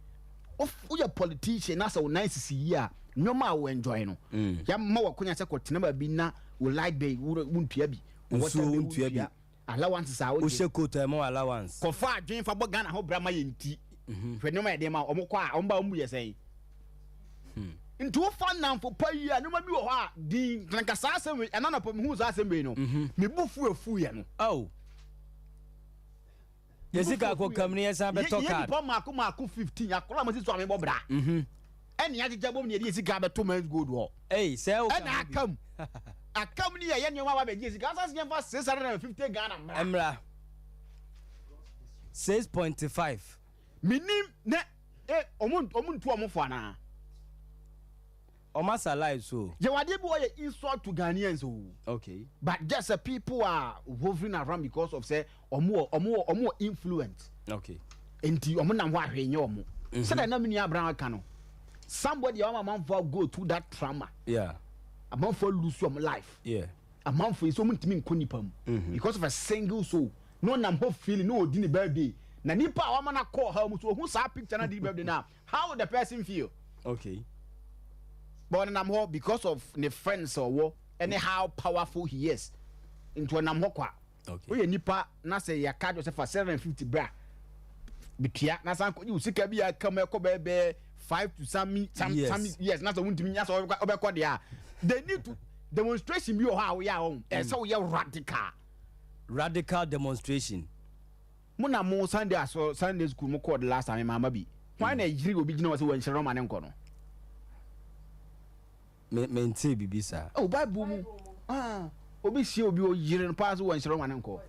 we are politician na so nice here. Nyoma we enjoy no ya ma wakonya se kotena ba bi na wo like bay wuntua bi wuntua bi allowance sa wo she quota mo allowance ko fa adwen fa bo Ghana ho brama ye nti hwe no ma de ma omo kwa omba omu yesen nti wo fa nam fo pa yi a no ma bi wo ha din nka sa asem enana po me hu sa asem be no me bufu afu ye no oh Jessica ko kamni esa be to card ye mako 15 akola mo si so amebo bra eni agija bom ne Jessica be to man's gold wo say o ena akam ni ye nwa wa be Jessica asase nye fa 650 Ghana emra 6.5 minim ne omuntu omofo ana Almost alive so. Jawadi boy insult to Ghanaians. Okay. But just people are hovering around because of say or more influence. Okay. Enti omo na wa hwenye omo. Say that na mini Abraham kano. Somebody a man for go through that trauma. Yeah. A man for lose your life. Yeah. A man for so mutimi nkonipam. Because of a single soul. No nam ho feeling no di ni birthday. Na nipa a wa na call her so who sa picture na di birthday now. How would the person feel? Okay. But I'm here because of the friends or what and how powerful he is. Into an amokwa. Okay. We nipa na say ya card yourself for 750 bra. Bitia na san you sika bi ya come be 5 to some yes na so wuntimi nya so obekọ dia. They need to demonstration bi o how we are on. So we are radical demonstration. Muna mo Sunday school mo call the last time mama bi. Why na yiri obi gina was when shero man nko no. Mente bibisa. Oh Bible mu. Obi si obi o yire no pass won shiro wan nko.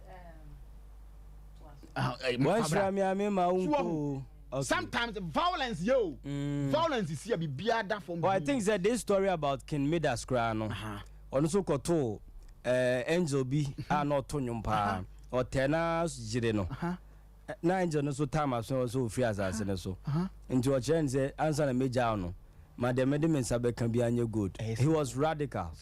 Sometimes violence violence is here be biada from. I think that this story about King Midas cry no. Ono so koto angel bi no to nyumpa o tena jire no. Na angel no so time so free as no so. Nti o chenze answer na major no. Madam Sabe can be anya good. He was radical.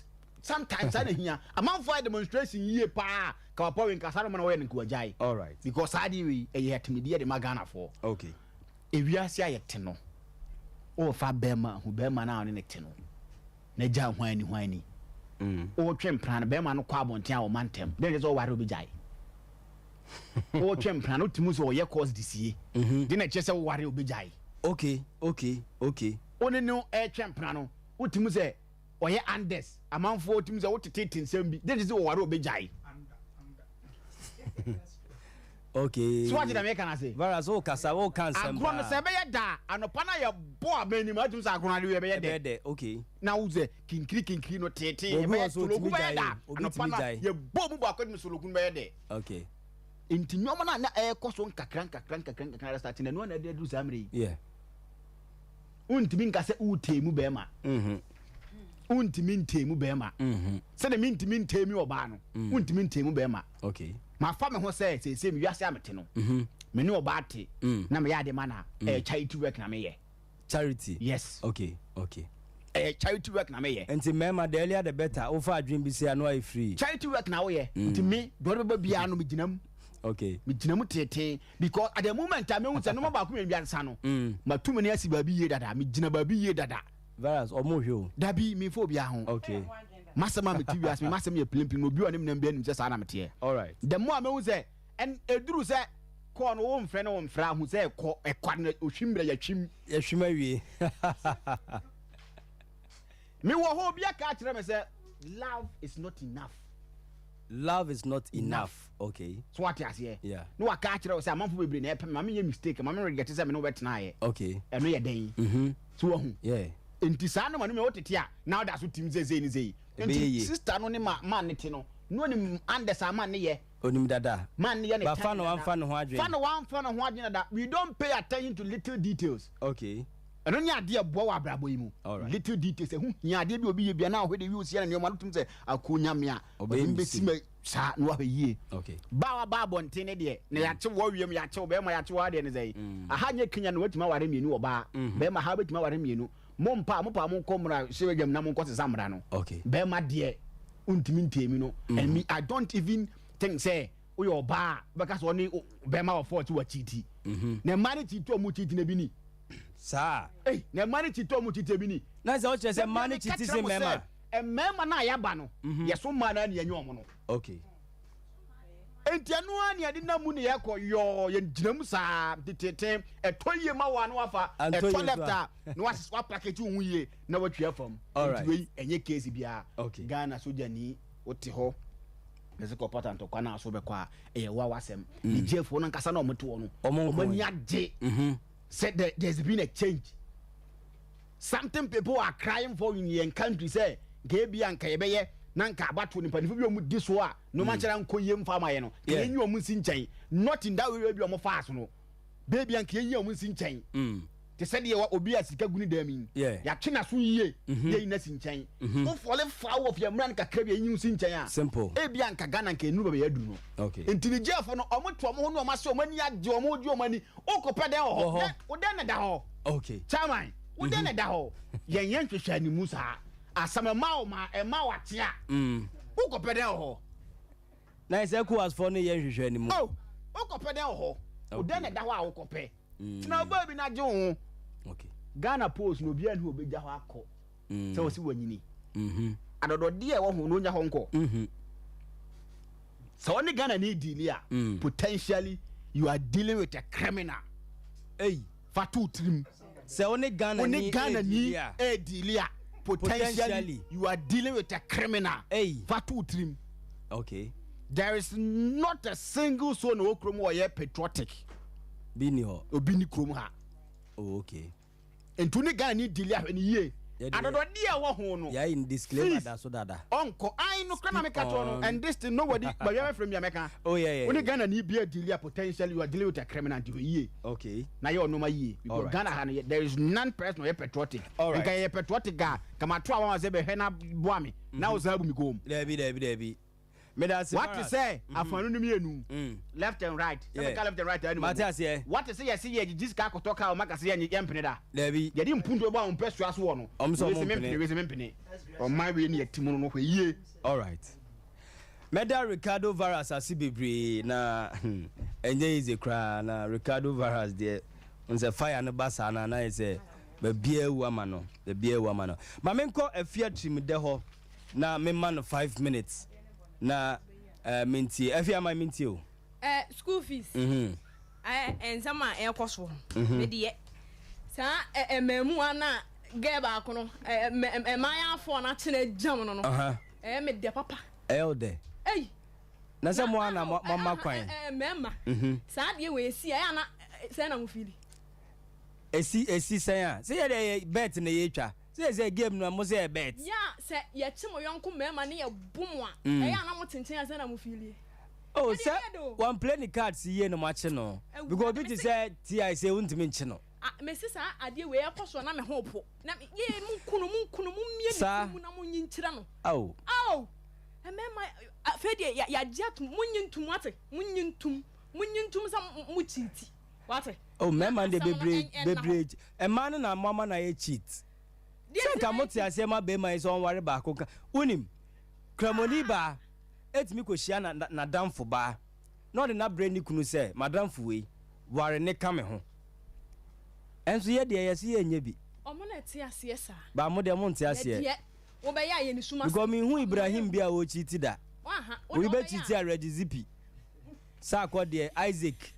Sometimes I hear a man for demonstration ye pa ka po in kasara man we nku ajai. All right. Because I we e yet me the magana for. Okay. E wi ase ayete no. O fa bema hu bema na ne te no. Na ja hwani. O twempran bema no kwa bonten a o mantem. Then is all ware obi jai. O twempran o timu so o ye cause disie. Then e chese ware obi jai. Okay. Oni no twempran no utimu se oye Andes amanfo utimu se wotete nsem bi then is o ware obi jai. Okay. So what did I make an say? Whereas all cancer. Agro no se be ya da anopana ya bo abani ma tum se agro na de be ya de. Okay. Na uze kinkiri no tete e be sologun be ya da anopana ye bo mu ba ko ni sologun be ya de. Okay. Inti nyoma na koso nkakran start na no na de du samre. Yeah. Untimi nka se utemu be ma. Untimi ntemu be ma. Se de mintimi ntemi oba no. Untimi ntemu be ma. Okay. Ma fa me ho se me wiase amete no. Me ne oba te na me ya de mana charity work na me ye. Charity. Yes. Okay. Charity work na me ye. Enti mema the earlier the better. Ofa adwin bi se ano ai free. Charity work na wo ye. Enti me do be bia no me ginam. Okay. Me ginam tete because at the moment I me hu se no ba ko me wiase no. Ma tu me ne asi ba bi ye dada. Me gina ba bi ye dada. Virus omo hwe. Dabi me fo bia ho. Okay. Masama me ti wiase me masama ye plimpi no bi onim na bia nim se sa na mete. All right. The more me hu se en eduru se ko no wo mfre no wo mfra hu se ko ekwa na ohwimbre ya twim wie. Me wo ho bia ka kire me se love is not enough. Love is not enough. Okay. So what you say? Yeah. No wa ka kire say amanfo bebre na epem me mistake me regret say me no betena ye. Okay. E no ye den. So wo hu. Yeah. Enti sa no ma no me wotete a now da so tim zeze ni zei. Enti sister no ne man ne te no. No ni Andes man ne ye. Onim dada. Man ne ye ne. But fan no fan ho adwen. Fan no ho adwen that we don't pay attention to little details. Okay. I don't need idea bo wa brabo yi mu. Little details hu nya ade bi obi ye bia na ho de wi osia na nyoma tum se akonya me a. Obi mbesi me sa no wa yie. Okay. Ba wa ba bonte ne de na ya che wo wiem ya che be ma ya che wa de ne zei. Aha nye kenya no watima ware mienu oba. Be ma ha watima ware mienu. Mo mo komra sewegem na mo nko samra no. Okay. Be ma de untimi ntemi no. And me I don't even think say o yo ba because oni be ma of 40 wa chiti. Na mani chiti o mu chiti na bi ni. Sa. Eh, na mani chiti o mu chiti bi ni. Na say o che say mani chiti se mema. E mema na ya ba no. Yeso ma na ne anyo mo no. Okay. entiano ani ade na mu ne yakɔ yo ye gyinam saa tetete etoye ma wa no wafa eto left no wa package hu ye na watwa fam entiwe enye case bia Ghana soja ni wote ho ese ko pattern to kwa na so be kwa e wa wasem ni jefo no nkasa na omoto no omani age said that there's been a change. Something people are crying for in your country say gebi anka yebeye na nka abato ni panifo bi omu diso a no ma kira nko yem fama ye no yenyi omu sinchen not in that way bi omu fast no baby anka yenyi omu sinchen te said ye wa obi asika guni dami ya twena so yie ye na sinchen mo fall foul of your man kakra bi yenyi sinchen a simple e bi anka Ghana nka enu be yadu no okay intelligent no omu to omu ho no ma se omu ani age omu di omu ani okopɛ den ho o den na da ho okay chairman o den na da ho yen hwehwɛ ani mu saa asama ma o ma e ma wate a okopɛ den ho na ise ku as for no yen hwehwɛ ani mu okopɛ den ho o den na da ho a okopɛ na ba bi na je ho okay Ghana Post no bia no obeja ho akɔ sɛ o si wanyini adodo de e wo ho no nya ho nkɔ so only Ghana need deal potentially you are dealing with a criminal fatu trim so only Ghana need deal potentially you are dealing with a criminal fatu trim okay there is not a single son o krom or ye patriotic bini ho obini krom ha okay entuni Ghana need deal any ye adodo dia wo ho no ya in disclaimer da so dada onko I no kana make no and this thing nobody but you from America only Ghana need be a deal potentially you are dealing with a criminal to ye okay na you no ma ye because Ghana there is none person or patriotic and can patriotic ga kama to awon say be hena boa me na o zabu mi go debi what to say afanu no mienu left and right left and right anyway what to say you see ye this ka kotoka o maka say ye mpene da debi ye di mpundu ba on pesu aso wo no omso mpene o ma we ni atimu no hwe all right Meda Ricardo Varas asibebre na enye ize kra na Ricardo Varas de unse fire no basa na ise ba bia wu amano the bia wu amano ma menko afia trim de ho na me man 5 minutes na minti afia ma minti o school fees and some air cost me de sa ememu ana ge ba ko no my afọ na chene jam no no me de papa elde na se mo ana mama kwan mema sa de we si na se na mo fili esi sen a se ye de bet na ye twa se game no mo se bet ya se ye chi mo yonko mema na ye bum a na mo tenten se na mo fili oh se one play the cards ye no machi no because bit say ti say untimi nchi no me sisa ade we ekoso na me hopo na ye mu kunu mu mie mu na mo nyinkyira no au emema afede ya jet munyintum ate munyintum sa mu cheat wate oh mema de bebrage e man na mama na ye cheat se ka moti ase ma be ma iso onware ba ko unim kramoni ba etimi ko hia na damfo ba no de na brand kunu se madamfo we ware ne ka me ho enso ye de yesi ye nya bi omo na ti ase sa ba mo de mo nti ase wo be ya ye ni suma because me hu Ibrahim bia wo chiti da we be chiti a Red Zippy sa ko de Isaac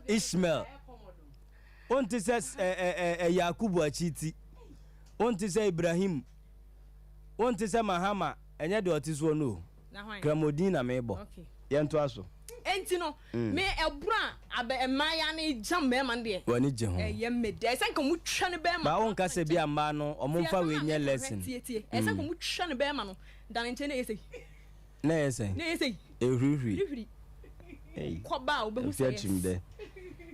Ishmael onti se Yakubu a chiti onti se Ibrahim onti se Mahama enye de otiso no Kramodin na mebo okay yento aso enti no me ebura aba emaya na jam me man de wani je ho ye me de esen ka mu twa ne be ma ba won ka se bia ma no omumfa we nya lesson esen ka mu twa ne be ma no dan nche na yesi ehuri ko ba o be hu se de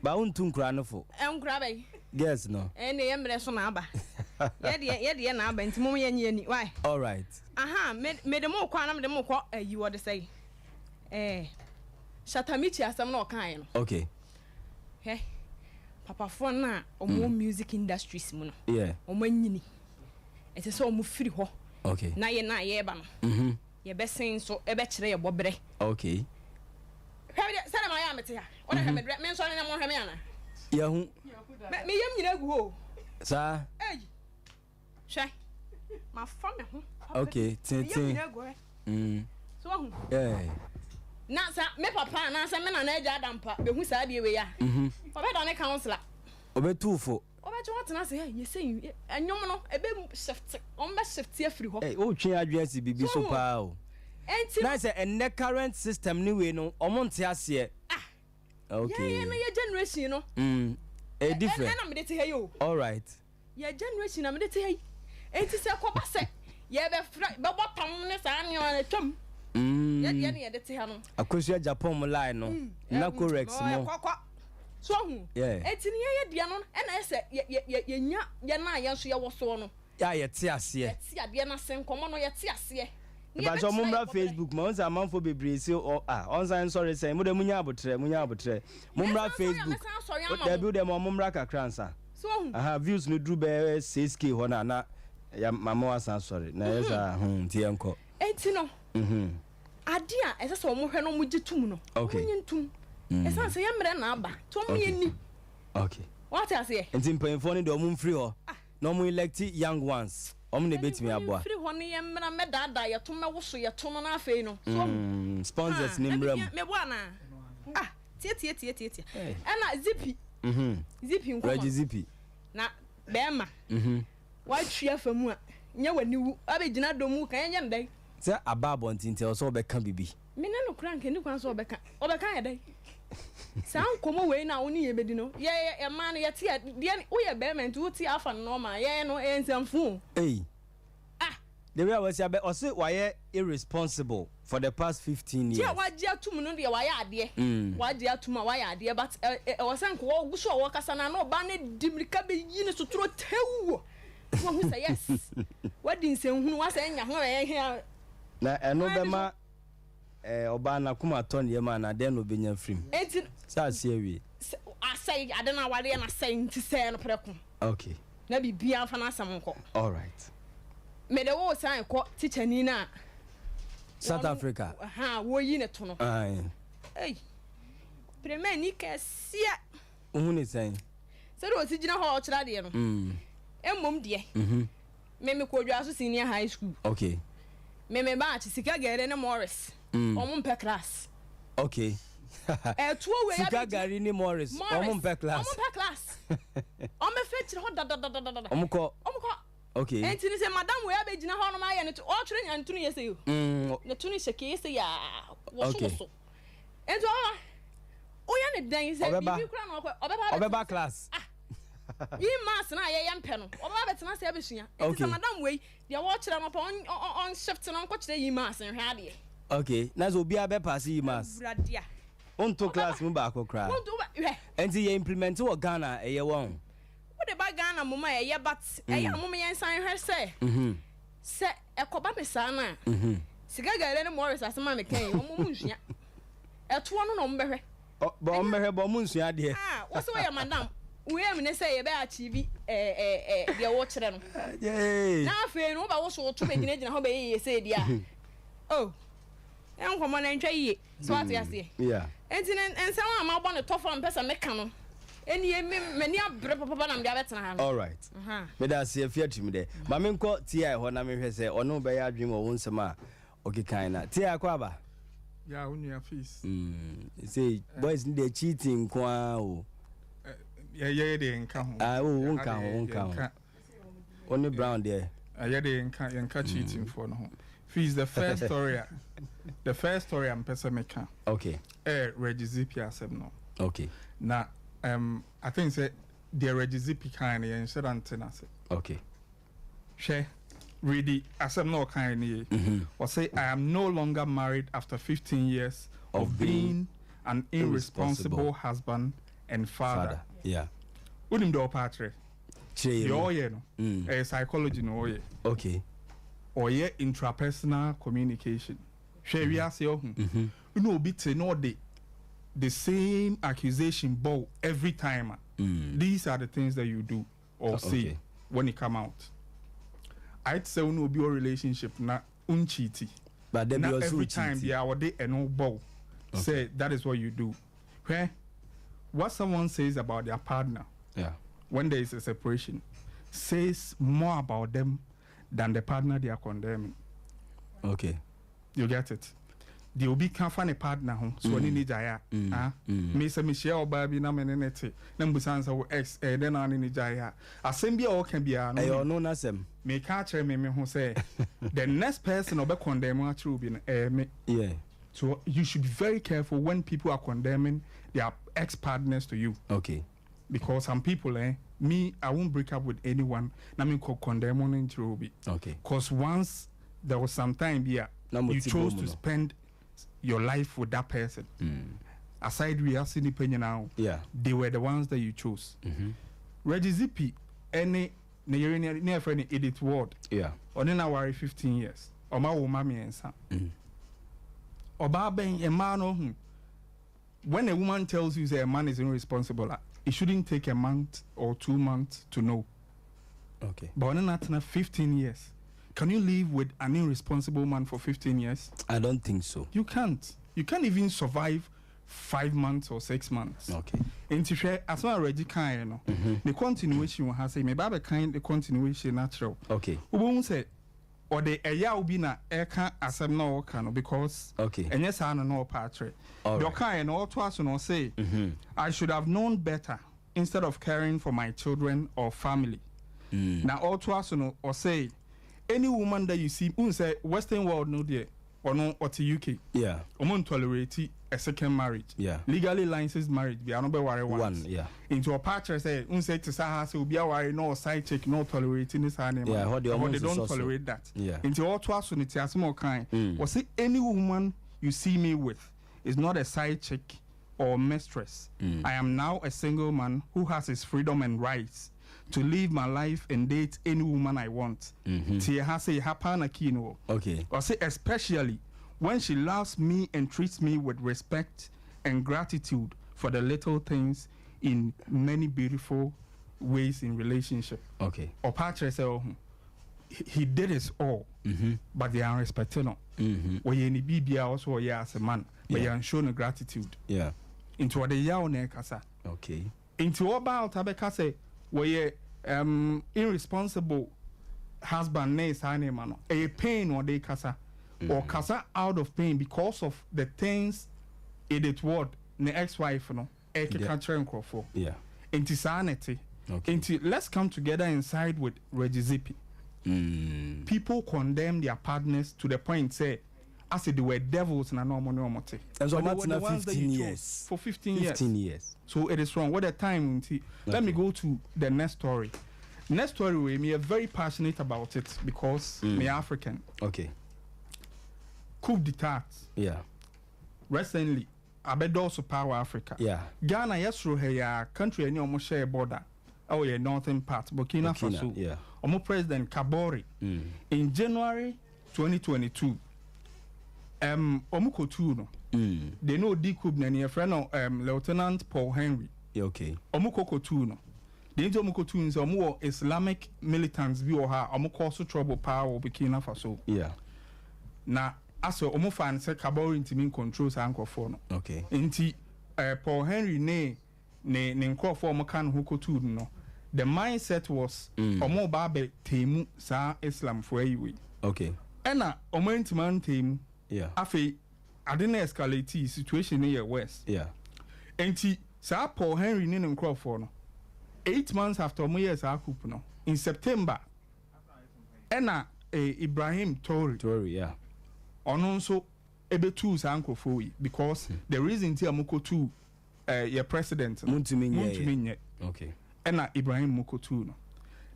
ba won tun kura no fo enkura be guess no ene ye mre so na aba ye de na aba nti mum ye nya ni why all right aha me de mo kwa na me de mo ko ayi wo de say Shatamichi asam na okan no okay papa fo na omo music industries mu no omo nyini ese so omo firi ho okay na ye ba no ye be sen so e be kire ye bobre okay hwede sana ma ya mete ha ona ha medre me so na mo hwe me ana ye hu me yem nyina gu ho sa hwe ma fa me ho okay tin so hu na sa me papa na sa me na eja adampa be hu sa de we ya obeda ne counselor obetufo obeto what na say you say enyom no ebe shift on be shift afri ho o twen adwensi bibi so pa o enti na say enne current system ni we no omonte ase okay yeah na your generation no different na me de te hey o all right your generation na me de te hey enti se ko ba se ye be botam ne sa anya na twam ye de te ha no akosua Japan mo line no na correct mo so hu enti ne ye de no e na se ye nya ye na ye so ye wo so no ya ye te ase ye te ade na se nkomo no ye te ase ba so mumra Facebook mo nza manfo bebre se onsan sorry say mo de munya abotre mumra Facebook there be dem mumra kakra nsa so hu views no dru be 6k ho na ya mama wasan sorry na yesa tie enko enti no ade a ese se mo hwe no mo gitum no onye ntum esa se ye mre na aba to mo ye ni okay what I say enti mpanyfo ni de o mo free ho no mo elect young ones om na betimi aboa free ho ne ye mra me dada ye to me woso ye to no na afei no so sponsors ni mram me boa na tie ana zippy zippy nko Reggie zippy na bema wa twa famu a nya wani wu abegina domu kan nya ndai se ababo ntinte o so be kan bibi me na no kran ke ni kwan so obeka ya dai sa nkomo we na oni ye bedi no ye ma no ye tie de wo ye be men tu tie afa no ma ye no ensamfu the way I was say o say why irresponsible for the past 15 years yeah waje atum no de why ade waje atum why ade but o say nko wo guso wo kasa na no ba ne dimrika be yi ne sotoro tewu wo hu say yes wadi nsenhunu wa say nya ho ye na eno be ma oba na kuma ton ye ma na de no benya frim enti sa se awie asai ade na wade na sai nti sai no preko okay na bibia fa na asam nko all right me de wo san ko teacher ni na South Africa wo yi ne to no ai premier ni kasia ohun ni sai se do si gina ho kira de no emmom de me ko dwa so senior high school okay me ba chi sika gere ne Morris omum pe class okay tuo we ya sika gari ni Morris omum pe class o me fe chire ho da omko okay enti ni se madam we abegina ho no ma ye ne to o twere nya ntunu ye se yo ne tunu sheke ye se ya wo so enti o ya ne dan se bibi kura no obeba class yi mas na ye yempe no obeba betena se abesua enti se madam we de wo kire no pa on shift no ko kire yi mas nhwe ade okay na so obi abe pass yi mas bradia on to class mu ba akokra enti ye implement wo Ghana eye won wo de ba Ghana mama eye but eye mama yen san hwe se se ekoba me sa na siga gare ne Morris asema me kan o mu nhua eto no no mbehwe bo mbehwe bo mu nhua de wo so ye madam we am ne say ye be achieve de wo kire no na afi no ba wo so to be gina ho be ye say dia oh en ko mo na ntwa yi so ati ase yeah enti ensem ma gbo ne tofo mpesa me kan no eni me ni abre papa na me abetena ha all right me da se afia timi de ma me nko ti ai ho na me hwe se ono be ya adwem wo nsem a okikan na ti ai kwa aba ya unia fees say boys need cheating kwa o ye de nka ho nka ho only brown there ye de nka cheating for no fees the first story am pesa meka okay Reggie asem no okay na I think say the Reggie kind yen said antenna say okay she really asem no kind ye or say I am no longer married after 15 years of being an irresponsible husband and father. Yeah. Unim do patre. Yo ye no. Psychology no ye. Okay. Or ye intrapersonal communication. She we ase o hu. You know be te no the same accusation bow every time. These are the things that you do or say when it come out. I'd say no be your relationship na uncheaty. But then every time they are they and no bow. Say that is what you do. Where what someone says about their partner, when there is a separation, says more about them than the partner they are condemning. Okay. You get it? they will be find a partner home so any jaya me say me share oba bi na me ne nete na mbusan say ex then on ni jaya asem bia o can bia no no na sem me ka kire me ho say the next person obe condemn actually be me yeah. So you should be very careful when people are condemning their ex-partners to you. Okay. Because some people, me, I won't break up with anyone. I mean, condemn on into Ruby. Okay. Because once there was some time here, you chose to spend your life with that person. Aside we are seeing opinion now. Yeah. They were the ones that you chose. Reggie Zippy, any near friend Edith Ward. Yeah. Or then I worry 15 years. Or my woman and son. Oba ben a man when a woman tells you that a man is irresponsible, it shouldn't take a month or 2 months to know. Okay. But not 15 years. Can you live with an irresponsible man for 15 years? I don't think so. You can't. You can't even survive 5 months or 6 months. Okay. And to share as well already kind, the continuation has say maybe kind the continuation natural. Okay. Who won't say or the eya will be na eka asem na okano because okay and yes I no patre the kind all to us no say I should have known better instead of caring for my children or family. Now all to us no or say any woman that you see say Western world no there or no or to UK yeah tolerate a second marriage legally licensed marriage be no be worry one into a patre say say to say will be worry no side check no tolerating this animal they don't tolerate that into all to us on it as more kind or say any woman you see me with is not a side chick or mistress. I am now a single man who has his freedom and rights to live my life and date any woman I want. Okay. Or say especially when she loves me and treats me with respect and gratitude for the little things in many beautiful ways in relationship. Okay. Or Patrick say, he did his all, but they are respecting him. Where you need also as a man, but you are showing gratitude. Yeah. Into what they are on kasa. Okay. Into about Abeka say, where you irresponsible husband names man a pain or they kasa or kasa out of pain because of the things it word the ex-wife no a country for into sanity into let's come together inside with Reggie Zippy. People condemn their partners to the point say I said they were devils and normal and so that's 15 years for 15 years so it is wrong what a time let me go to the next story with me are very passionate about it because me African coup d'etat recently also power Africa Ghana yes through her country any almost share border northern part Burkina Faso almost President Kabore in January 2022 omukotu no they know D coup na near friend Lieutenant Paul Henry omukotu no the omukotu is omo Islamic militants bi o ha omo cause trouble power Burkina Faso na aso omo fan say Kabore intimi control sankofo no inti Paul Henry ne nkofo omo kan hokotu no the mindset was omo ba be temu sa Islam for ayi ena omo intiman temu afi I didn't escalate the situation in your west and Sir Paul Henry in Crawford no 8 months after my years no in September ena Ibrahim Tori ono so ebe two sankrofo because the reason ti amukotu your president Muntuminye ena Ibrahim Mukotu no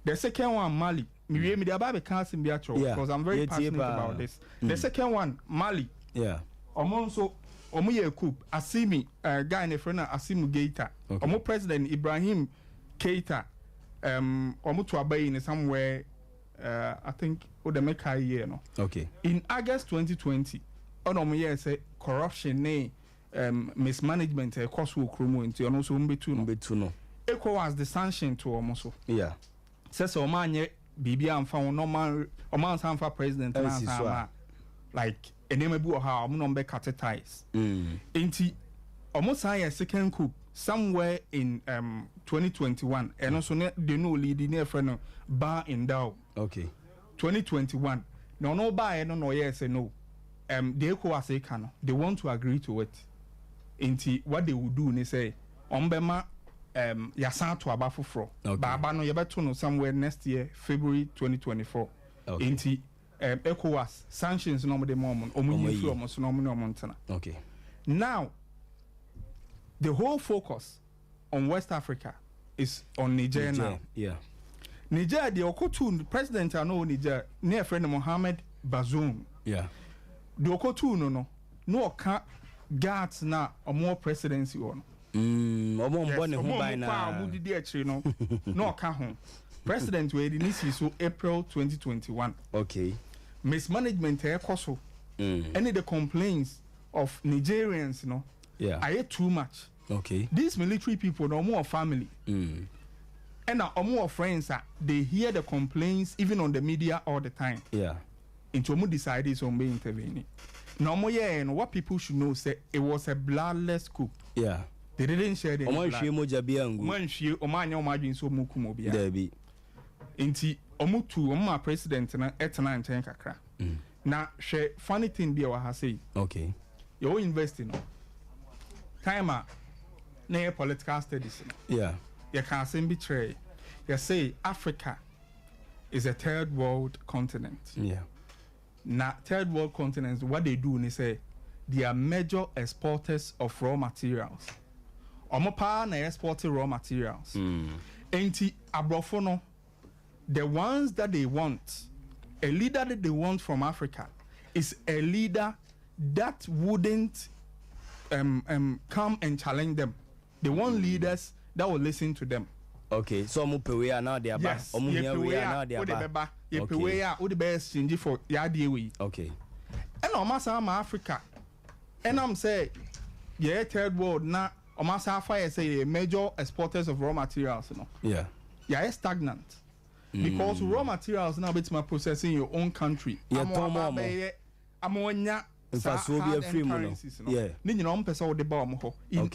the second one Mali me the about casting because I'm very passionate about this the second one Mali omonso omuye coup asimi guy ne friend Asimu Geita omo president Ibrahim Keita omo to abayi in somewhere I think the make year no in August 2020 omo year say corruption ne mismanagement cost wo kromo nti ono so mbetu no ECOWAS the sanction to omo so says omanye bibia amfa normal oman sanfa president na like enema bi o ha omo no be catechize enti omo san ya second coup somewhere in 2021 and also they no lead near friend bar in down 2021 no buy no yes no the ECOWAS can they want to agree to it. Inti what they will do, they say ombema yasan to aba foforo. Baba no yebeto no somewhere next year, February 2024. Inti ECOWAS sanctions no de moment omunyi free omo so no omontana. Okay. Now the whole focus on West Africa is on Niger now. Yeah. Niger, the Okotu president I know Niger, near friend Mohammed Bazoum. Yeah. The Okotu no ka guards na or more presidency on. No ka home. President we didn't so April 2021. Okay. Mismanagement koso. Any the complaints of Nigerians, yeah. I ate too much. Okay. These military people no more family. And now more friends they hear the complaints even on the media all the time. Yeah. Into more decided so may intervene. No more and what people should know say it was a bloodless coup. Yeah. They didn't share the blood. Debbie. Inti omu president na etna nchen kakra. Na she funny thing be wa say. Okay. You investing time na political studies. Yeah. You can say betray. You say Africa is a third world continent. Yeah. Now, third world continents, what they do, they say they are major exporters of raw materials. Omopa na exporting raw materials. Enti abrofono, the ones that they want, a leader that they want from Africa is a leader that wouldn't come and challenge them. They want leaders that will listen to them. Okay, so we are now there. Yes, we are now there. We are the best change for Yadi. Okay. And Omasa Africa. And I'm saying, yeah, third world now. Omasa Fire say major exporters of raw materials. Yeah. Yeah, stagnant. Because raw materials now it's my processing in your own country. Yeah, Ammonia. In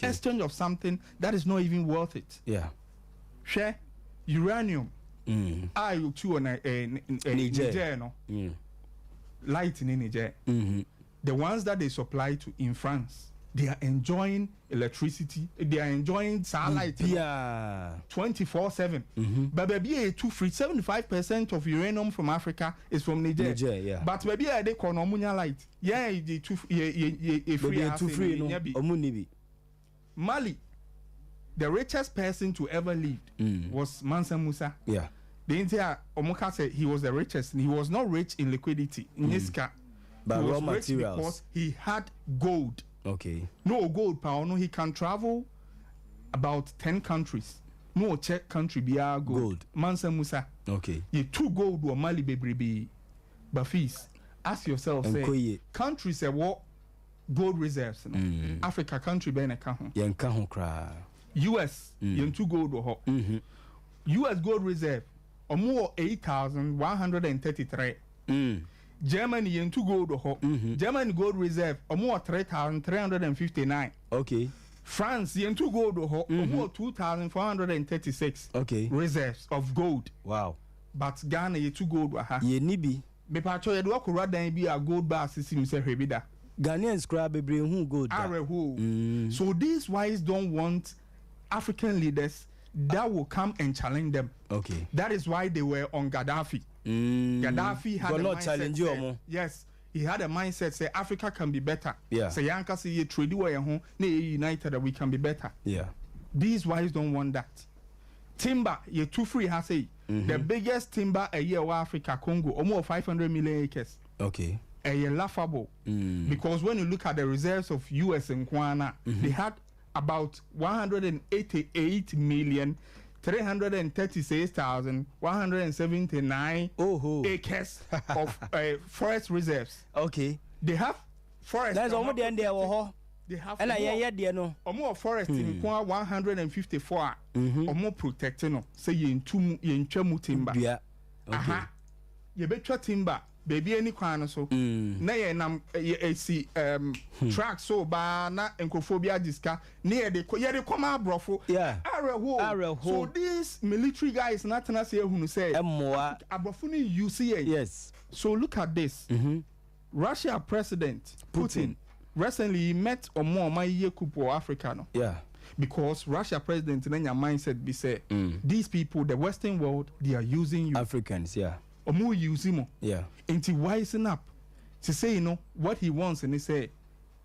exchange of something that is not even worth it. Yeah. Share uranium. You too on Niger, no? Light in Niger. The ones that they supply to in France, they are enjoying electricity. They are enjoying sunlight. 24/7. But maybe 75% of uranium from Africa is from Niger. Yeah. But maybe they call light. Yeah, they too free. Mali, the richest person to ever lived was Mansa Musa. Yeah. The entire Omoka said he was the richest. And he was not rich in liquidity in his car. But he raw was rich materials. because he had gold. Okay. No gold power. No, he can travel about 10 countries. No check country be gold. Mansa Musa. Okay. You two gold or Mali baby. But fees. Ask yourself, say, countries say what gold reserves. Africa country be na kaho. US yen two gold or US gold reserve or more 8,133. Germany yen two gold or Germany gold reserve or more 3,359. Okay. France yen two gold or more 2,436. Okay. Reserves of gold. Wow. But Ghana yen two gold or ye nibi. Me pacho ye do akura dan bi a gold bar system say hwebida. Ghanaians crab bebre hu gold. So these wise don't want African leaders that will come and challenge them. Okay. That is why they were on Gaddafi. Gaddafi had a mindset. Say, yes, he had a mindset say Africa can be better. Yeah. Say Yanka say ye trade way home, ne united that we can be better. Yeah. These wise don't want that. Timber, ye too free has say the biggest timber a year of Africa, Congo, almost 500 million acres. Okay. A year laughable. Because when you look at the reserves of US and Kwana, they had about 188,336,179 acres of forest reserves. Okay. They have forest. That's almost the end there. They have more forest in 154 or more protecting. Say in two timber. Yeah. Okay. You bet timber. Baby any kwan so na ye nam see track so ba na enkophobia diska na ye de come abrofo areho so these military guys not na say ehunu say emoa abrofo ni you see. Yes. So look at this. Russia President Putin recently met Omo Yekupo Africa. No? Yeah. Because Russia President in your mindset be say these people, the Western world, they are using you. Africans, yeah. Omo using yeah. And to wisen up to say, you know, what he wants, and he say,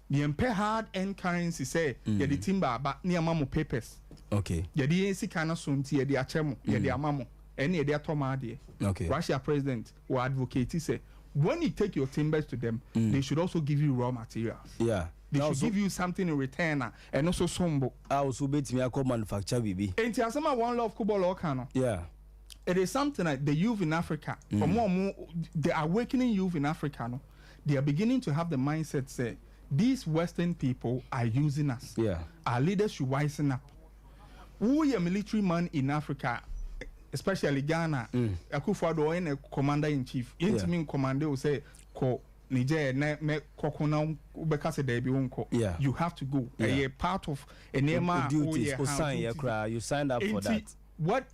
the empire hard end currency say, yeah, the timber, but near mamo papers. Okay. Yeah, the ANC kind of soon, yeah, the achemo, yeah, the amamo, and yeah, the atomadi. Okay. Russia President will advocate, he say, when you take your timbers to them, they should also give you raw materials. Yeah. They should give you something in return, and also sombo. I also bet me I call manufacture BB. And Tiasama one love Kubolo Kano. Yeah. It is something like the youth in Africa, or more, the awakening youth in Africa, no, they are beginning to have the mindset say, these Western people are using us. Yeah. Our leaders should wisen up. Who are military man in Africa, especially Ghana, Akufo-Addo and a commander in chief. Intimate commander will say, "Ko Niger me kokona ubekase debi wonko." Yeah. You have to go. A part of a nema duties. You signed up for that. What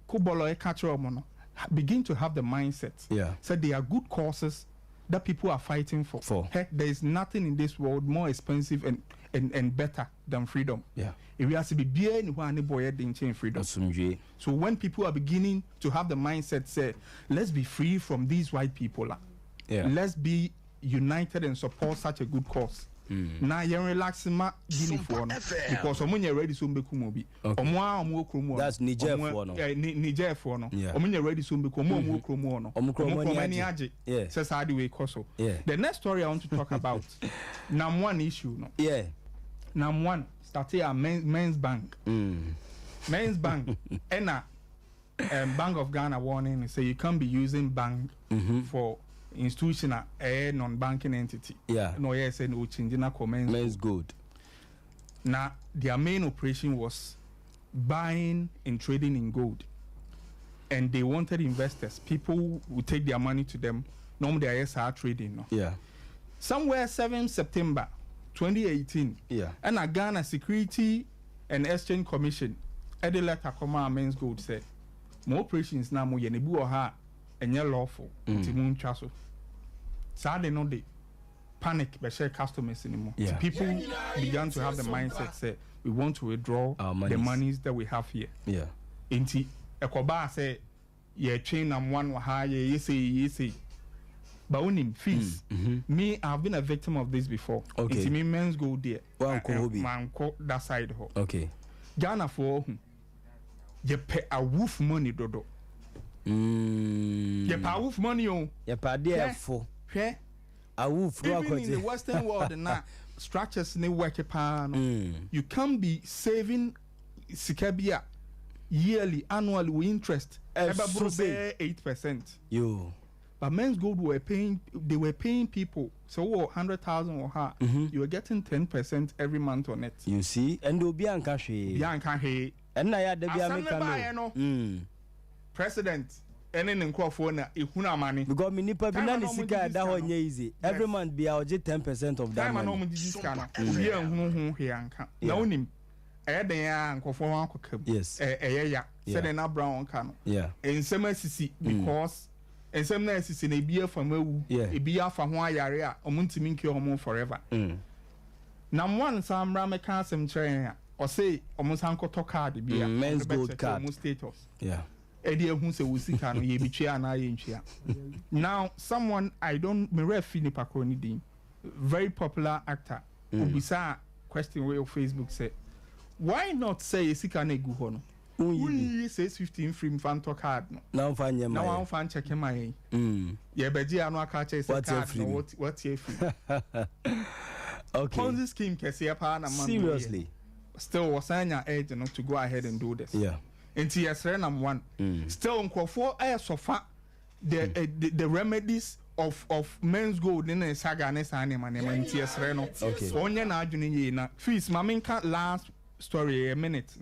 Kubolo Ekachero mono begin to have the mindset. Yeah. So they are good causes that people are fighting for. Heck, there is nothing in this world more expensive and better than freedom. Yeah. If we have to be beer in one boy in freedom. So when people are beginning to have the mindset, say, let's be free from these white people. Yeah. Let's be united and support such a good cause. Now you relax ma uniform because someone ready soon be kumobi. That's Niger for no. Niger for no. Yeah. Ready soon be kumo no. Yeah. Says how do we koso. Yeah. The next story I want to talk about. Number one issue no. Yeah. Number one started a men's bank. Men's bank and Bank of Ghana warning say you can't be using bank for institutional non-banking entity. Yeah. No, yes, and no changing a men's good. Now their main operation was buying and trading in gold, and they wanted investors. People would take their money to them. Normally, they are trading. No? Yeah. Somewhere 7 September 2018. Yeah. And a Ghana Security and Exchange Commission, Eddie letter command men's gold said, more operations now more yenebu or ha and you're lawful. Timun chaso. Sadly, no they panic by share customers anymore. Yeah. So people began to have the mindset say we want to withdraw the monies that we have here. Yeah. Inti Ekoba say ye chain and one waha ye say. But only fees. Me, I've been a victim of this before. Okay. Inti me men's go there. Man ko that side ho. Okay. Ghana for you pay a wolf money dodo. You pay wolf money on. You pay there for. A wolf. Even in the Western world now, structures ne work you can't be saving sikabia yearly, annually with interest. About 8%. You. But men's gold were paying people so 100,000 or her. You were getting 10% every month on it. You see, and you'll be on cash. And I had the president and then Crawford ihuna money. Because Minipa Binani Sika that one easy. Every month be our 10% of that. I'm not this kind of here here. Now him. Yes. Said an brown can. Yeah. And some because and some nice in a beer from a beer from Wayarea or Muntiminki or forever. Now one some Ramaka some train or say almost Uncle Tokard beer men's gold card status. Yeah. Edia who say we see can ye be chair and I in chair. Now someone I don't me refi Paconi Dean, very popular actor who beside question way of Facebook say why not say a sick and a guhono? Who says 15 free fan to card? Now find your now I'm fan checking my yeah, but I know catch a card. What's your free? Okay. Ponzi scheme can see a partner. Seriously. Still was signing your agent to go ahead and do this. Yeah. And TS I'm one. Still on for air so far the remedies of men's gold in a saga and animal and TS Reno. Okay. So on your na fees, my can't last story a minute.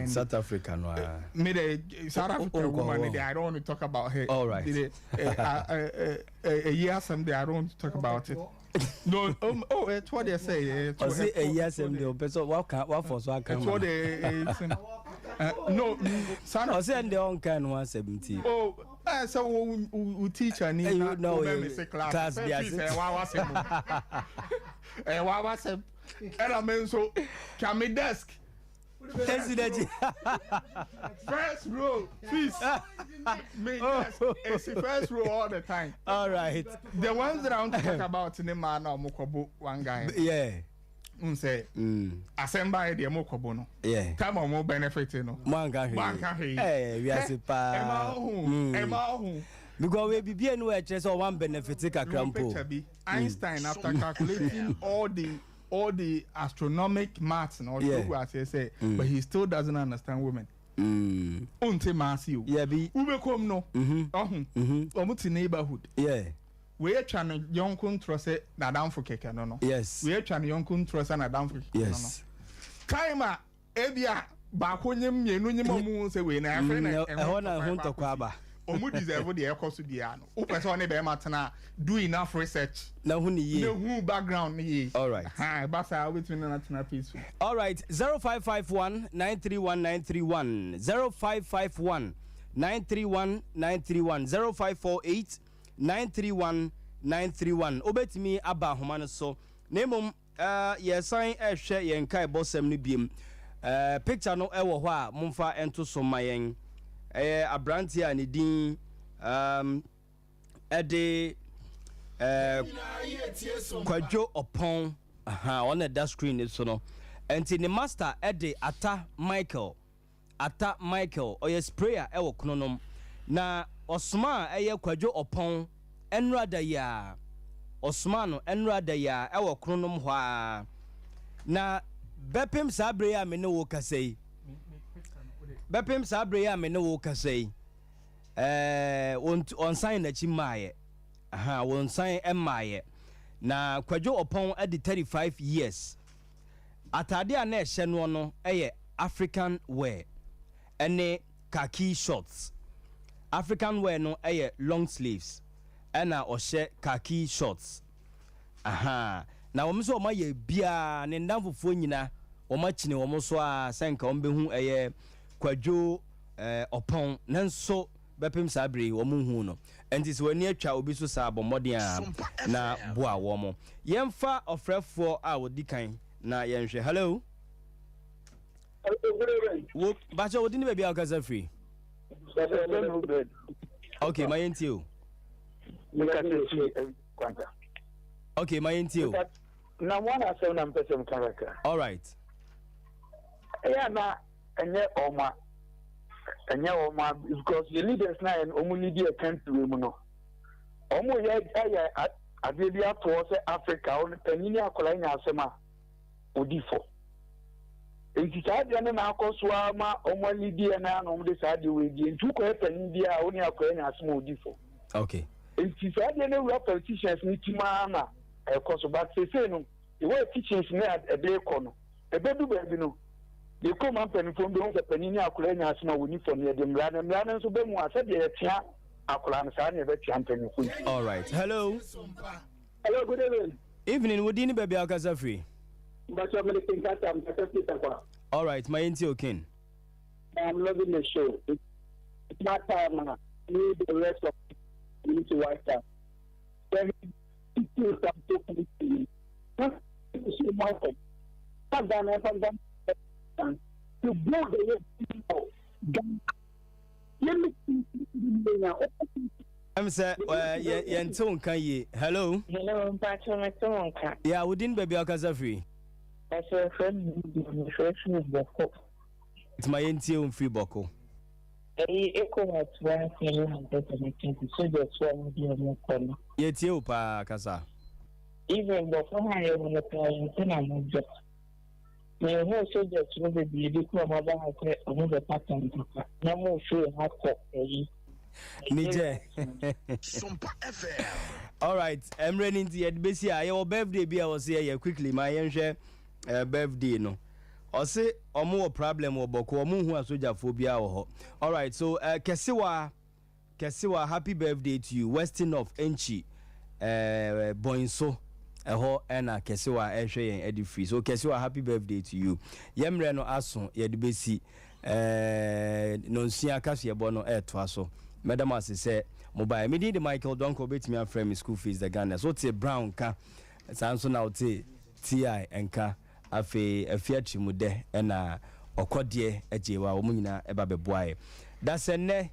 South African made a South African woman. I don't want to talk about her. All right. A year someday I don't want to talk about it. No, it's what they say. I say a year someday. So what for so I can. It's what they no. I say they on can 170. Oh, So we teacher need you know class and I mean so can me desk first row please me desk it's the first row all the time. All right, the ones that I want to talk about in the man now mokobo one guy say assemble the mokobo no time on more benefit no manga we are super because we be no just one benefit kakrampo Einstein after calculating all the astronomic maths and all what he say but he still doesn't understand women. Unte Matthew. Yeah, be come no. Omuti neighborhood. Yeah. We trying to young trust na down for keke no. Yes. We trying to young trust na down for keke no. Yes. Kaima ebia ba ko nyem mienu nyem mu se we na afre na ehona hunto kwa ba. Omu deserve the ekosu dia no. O person ne be matana do enough research. Na hu ni ye. Na hu background ni ye. All right. Ha basa we twin na tana peaceful. All right, 0551 931 931 0551 931 931 0548 931 931 obetimi aba homa no so nemom ye sign ehwe ye nkai bosem no biem picture no ewo ho a momfa ento so mayen abranti a ne din ede Kwadwo Opon on the screen is so no enti ne master ede Ata Michael oye sprayer ewo knonom na osma eye Kwadwo Opon enrada ya osma no enrada ya ewo knonom ho a na bepem sabre ya me ne wo kasei bepem sabre ya me ne wo kasei on sign na chimaye won sign emaye na Kwadwo Opon at the 35 years atade a na ehye no no eye African wear ene khaki shorts African wear no eye long sleeves ena ohye khaki shorts na wo so maye bia ne ndamfofo nyina wo machine wo so a senka wo behu eye Kwadwo Opon nanso bepem sabre wo hu no enti se wani atwa obi so sa abomoden a na boa wo mo yemfa ofrefo a wodi kan na yenhwe hello wo bacha wodi ni baby akaza free okay my ntio okay my ntio na wana se na mpese mkaraka all right ya na enye oma because the leaders now and omunidi a country mu no omo ya adebia to se Africa on panini akola nya asema odifo enti saade na akoso ama omo leader na no de saade we die ntu ko panini dia oni akola nya asema odifo okay enti saade na we politicians ni tima na ekoso but se no the way teachings na ebe ko no ebe du ba bi no the common penny from the penny akula nya asma woni for near the mran so be mu asa de etia akula na sa na be tia penny fu. All right, hello good evening wodi ni baby akaza free but I'm making that I'm kwa. All right, my ntio kin I'm loving the show. It's my time now. Need the rest of you need to watch that. Then you start talking to me. See my thing. Come down. To build the people. I'm say yenton kan ye hello Pacho Metonka. yeah within baby akaza free I say friend boko. it's my ntio free boko Echo what one thing and so just one deal more corner. ye tio pa kasa Even before I want to play in a job. My whole soldiers will be become about another pattern. No more sure how to Nije. All right, I'm running to the BC. Your birthday be I was here quickly. My young birthday no. Or say or more problem or boko mu hu asoja phobia or. All right, so Kesiwa happy birthday to you. Western of Enchi Boinso. Eho ena Kesiwa ehwe yen edi free. So Kesiwa happy birthday to you. Yemre no aso ye de besi no nsia kaso ye bo no eto aso. madam as say mobile me di Michael Donko bet me aframe me school fees the Ghana so te brown ka sanso na te ti enka afi afiachi mu de na okodie ajewa wo mu nyina eba beboae da senne